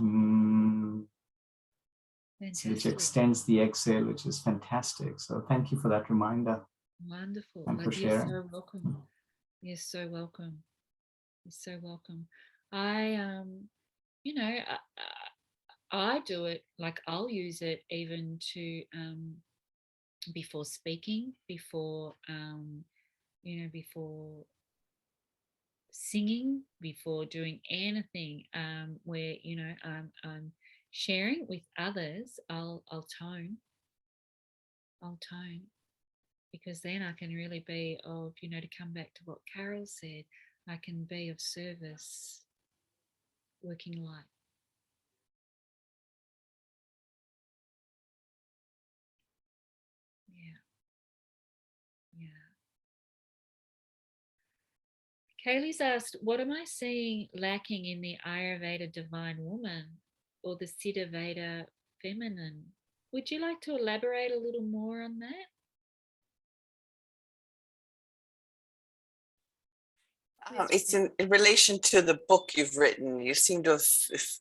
which extends the exhale, which is fantastic. So thank you for that reminder. Wonderful. And for sharing. You're so welcome. You're so welcome. You're so welcome. I do it, like I'll use it even to before speaking, before before singing, before doing anything where I'm sharing with others. I'll tone, because then I can really be of, to come back to what Carol said, I can be of service, working light. Yeah. Kaylee's asked, what am I seeing lacking in the Ayurveda Divine Woman or the Siddha Veda Feminine? Would you like to elaborate a little more on that? It's in relation to the book you've written. You seem to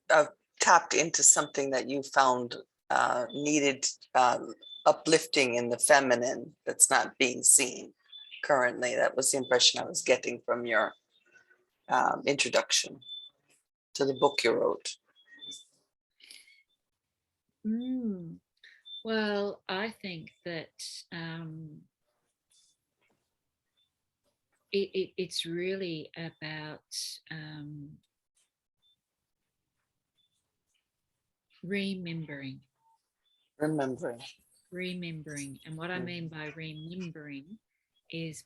have tapped into something that you found needed uplifting in the feminine that's not being seen currently. That was the impression I was getting from your introduction to the book you wrote. Well, I think that it's really about remembering. And what I mean by remembering is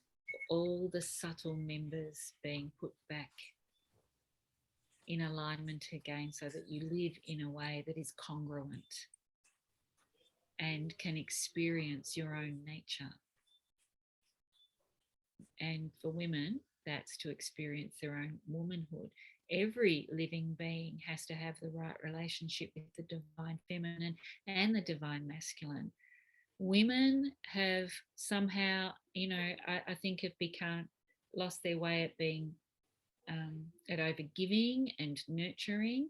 all the subtle members being put back in alignment again, so that you live in a way that is congruent and can experience your own nature. And for women, that's to experience their own womanhood. Every living being has to have the right relationship with the divine feminine and the divine masculine. Women have somehow, I think have lost their way at being at overgiving and nurturing.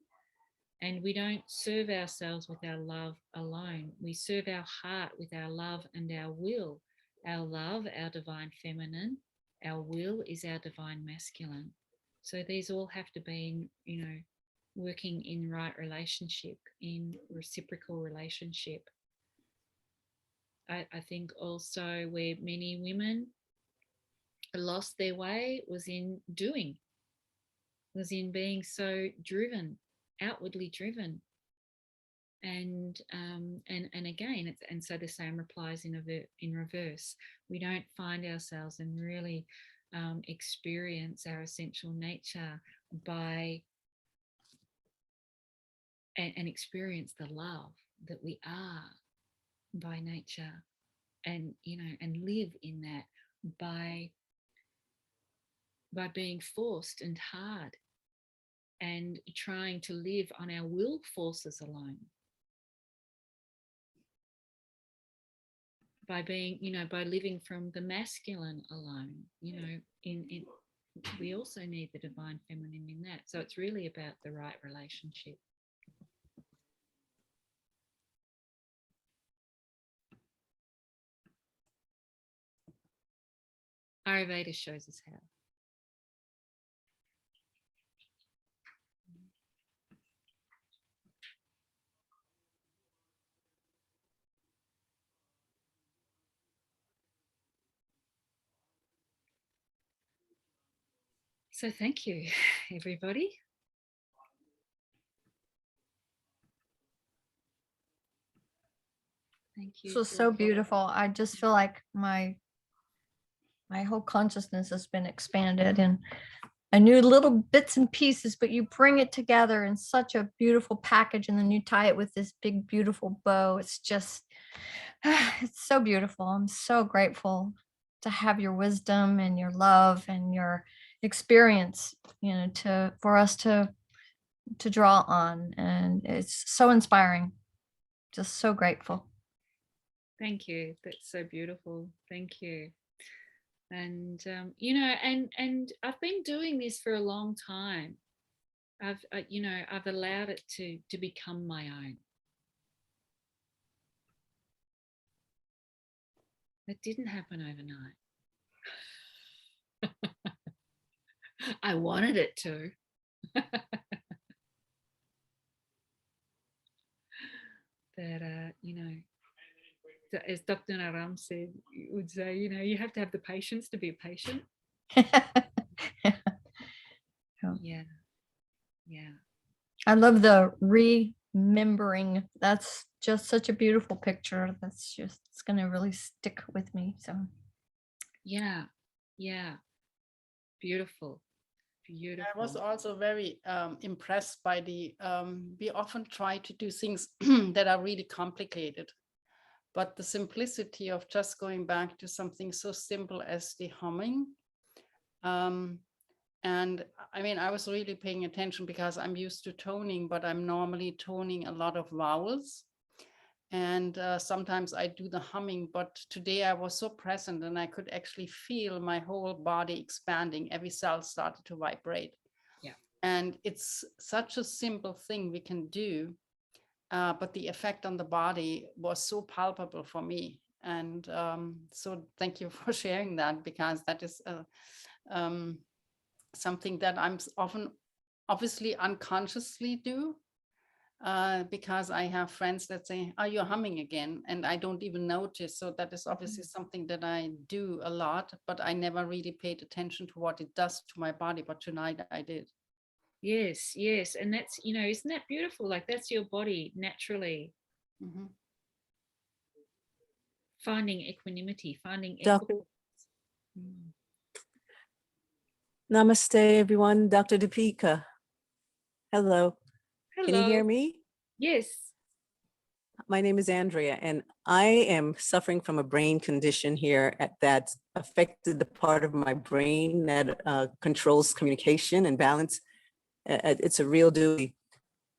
And we don't serve ourselves with our love alone. We serve our heart with our love and our will. Our love, our divine feminine. Our will is our divine masculine. So these all have to be in, working in right relationship, in reciprocal relationship. I think also where many women lost their way was in doing, was in being so driven, outwardly driven. And again, and so the same applies in reverse. We don't find ourselves and really experience our essential nature by and experience the love that we are by nature, and and live in that by being forced and hard and trying to live on our will forces alone. By being, by living from the masculine alone, we also need the divine feminine in that. So it's really about the right relationship. Ayurveda shows us how. So thank you, everybody. Thank you. This was so beautiful. I just feel like my whole consciousness has been expanded, and I knew little bits and pieces, but you bring it together in such a beautiful package, and then you tie it with this big, beautiful bow. It's just, it's so beautiful. I'm so grateful to have your wisdom and your love and your experience, you know, for us to draw on. And it's so inspiring. Just so grateful. Thank you. That's so beautiful. Thank you. And you know, and I've been doing this for a long time. I've you know, I've allowed it to become my own. It didn't happen overnight. I wanted it to. But you know, as Dr. Naram said, would say, you know, you have to have the patience to be a patient. Yeah. Yeah. I love the remembering. That's just such a beautiful picture. That's just, it's going to really stick with me. So yeah. Yeah. Beautiful. Beautiful. I was also very impressed by the, we often try to do things that are really complicated, but the simplicity of just going back to something so simple as the humming. And I mean, I was really paying attention because I'm used to toning, but I'm normally toning a lot of vowels. And sometimes I do the humming, but today I was so present and I could actually feel my whole body expanding. Every cell started to vibrate. Yeah. And it's such a simple thing we can do, but the effect on the body was so palpable for me. And so thank you for sharing that, because that is something that I'm often obviously unconsciously do. Because I have friends that say, "Are you humming again?" And I don't even notice. So that is obviously something that I do a lot, but I never really paid attention to what it does to my body. But tonight I did. Yes, yes. And that's, you know, isn't that beautiful? Like that's your body naturally finding equanimity, finding equilibrium. Namaste, everyone. Dr. Dipika. Hello. Hello. Can you hear me? Yes. My name is Andrea, and I am suffering from a brain condition here that affected the part of my brain that controls communication and balance. It's a real duty.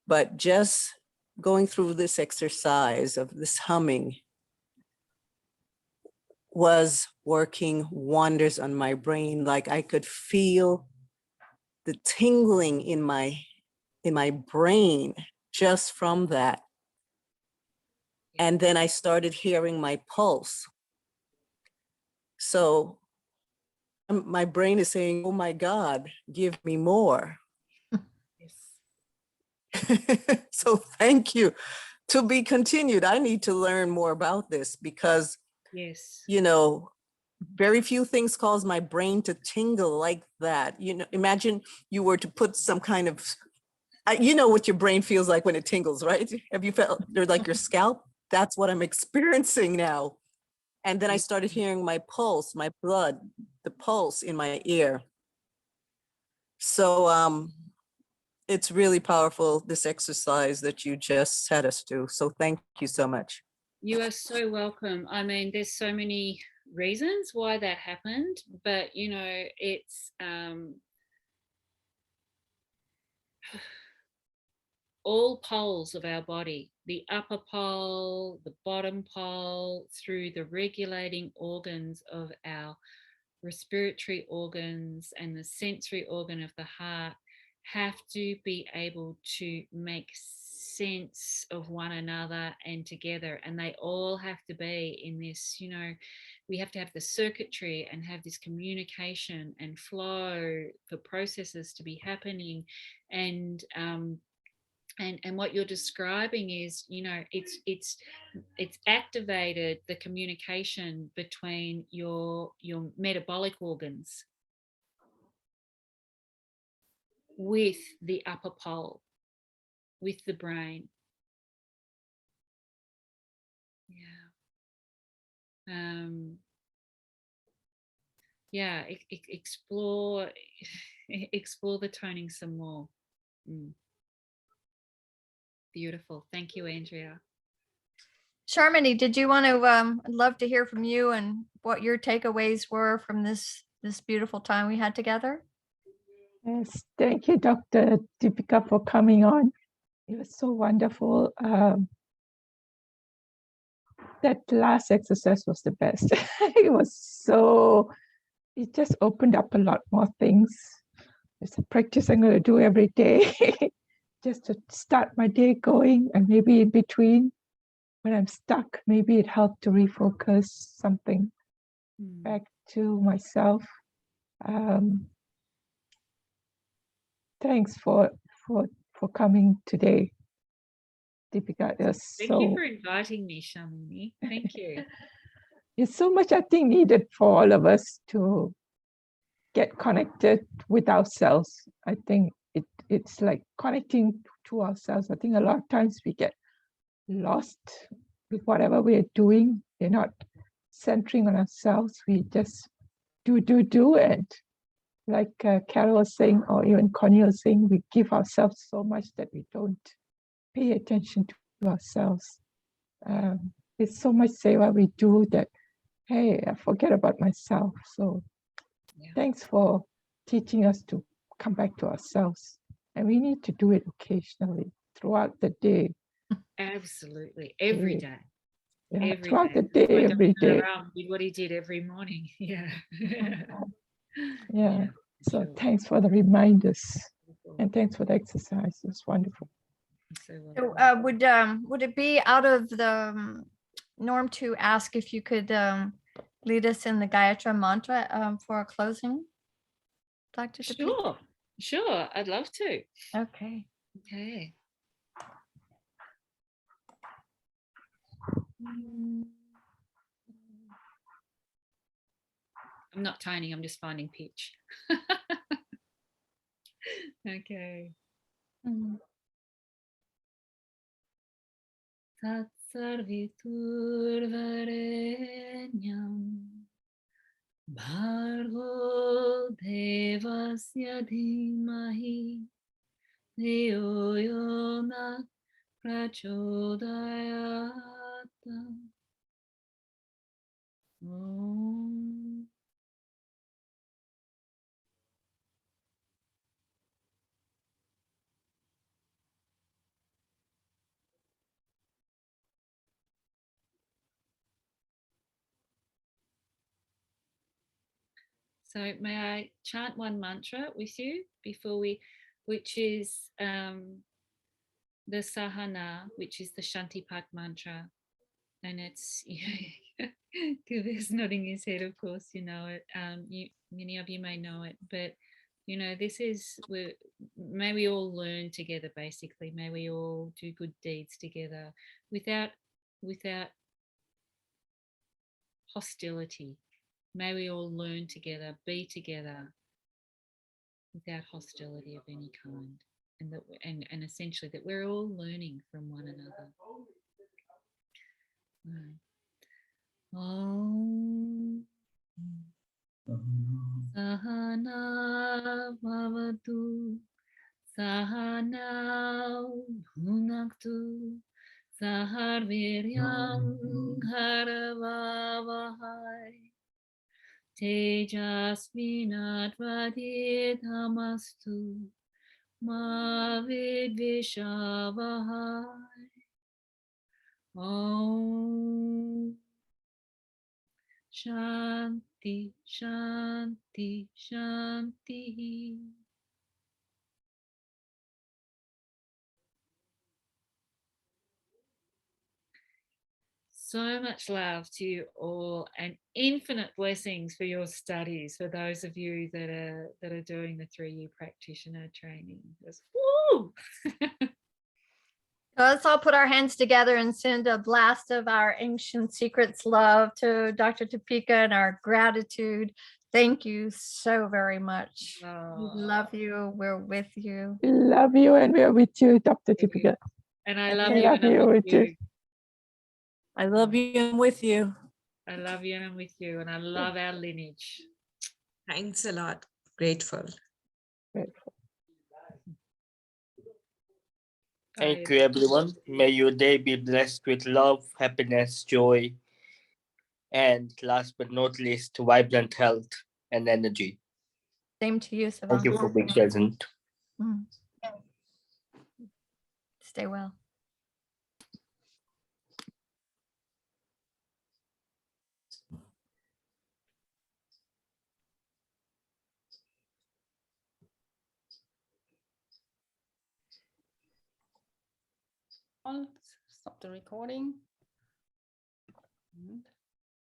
But just going through this exercise of this humming was working wonders on my brain. Like I could feel the tingling in my brain just from that. And then I started hearing my pulse. So my brain is saying, oh my God, give me more. So thank you. To be continued. I need to learn more about this because, you know, very few things cause my brain to tingle like that. You know, imagine you were to put some kind of, you know what your brain feels like when it tingles, right? Have you felt like your scalp? That's what I'm experiencing now. And then I started hearing my pulse, my blood, the pulse in my ear. So it's really powerful, this exercise that you just had us do. So thank you so much. You are so welcome. I mean, there's so many reasons why that happened, but you know, it's all poles of our body, the upper pole, the bottom pole, through the regulating organs of our respiratory organs and the sensory organ of the heart, have to be able to make sense of one another and together, and they all have to be in this, you know, we have to have the circuitry and have this communication and flow for processes to be happening. And what you're describing is, you know, it's activated the communication between your metabolic organs with the upper pole, with the brain. Yeah. Yeah, explore explore the toning some more. Beautiful. Thank you, Andrea. Sharmini, did you want to, I'd love to hear from you and what your takeaways were from this beautiful time we had together. Yes, thank you, Dr. Dipika, for coming on. It was so wonderful. That last exercise was the best. It just opened up a lot more things. It's a practice I'm going to do every day, just to start my day going, and maybe in between, when I'm stuck, maybe it helped to refocus something back to myself. Thanks for coming today, Dipika. Thank you for inviting me, Shamini. Thank you. It's so much, I think, needed for all of us to get connected with ourselves. I think it's like connecting to ourselves. I think a lot of times we get lost with whatever we're doing. We're not centering on ourselves. We just do, and like Carol was saying, or even Connie was saying, we give ourselves so much that we don't pay attention to ourselves. It's so much seva we do that, hey, I forget about myself. So thanks for teaching us to come back to ourselves. And we need to do it occasionally throughout the day. Absolutely. Every day. Yeah, throughout the day, every day. Did what he did every morning. Yeah. Yeah. So thanks for the reminders, and thanks for the exercise. It's wonderful. So, would it be out of the norm to ask if you could lead us in the Gayatri mantra for a closing, Dr. Dipika? Sure. I'd love to. Okay. I'm not toning, I'm just finding pitch. Okay. Tat sarvitur varenyam bhargo devasya dhimahi dhiyo yona prachodayat. Om. So may I chant one mantra with you before which is the Sahana, which is the Shantipat mantra. And it's, Kuvir's nodding his head, of course, you know it. Many of you may know it, but you know, this is, may we all learn together, basically. May we all do good deeds together without hostility. May we all learn together, be together without hostility of any kind, and essentially that we're all learning from one another. Om Sahana Bhavatu Sahana Bhunaktu Saharviryam Haravavahai Tejasvinatvatithamastu Ma Vidvishavahai. Om Shanti, Shanti, Shanti. So much love to you all, and infinite blessings for your studies, for those of you that are doing the 3-year practitioner training. Woo! Let's all put our hands together and send a blast of our ancient secrets love to Dr. Dipika and our gratitude. Thank you so very much. We love you. We're with you. We love you, and we're with you, Dr. Dipika. And I love you. And I'm with you. I love you and with you. I love you and I'm with you, and I love our lineage. Thanks a lot. Grateful. Thank you, everyone. May your day be blessed with love, happiness, joy, and last but not least, vibrant health and energy. Same to you, Thank you Savannah. for being present. Stay well. Stop the recording. And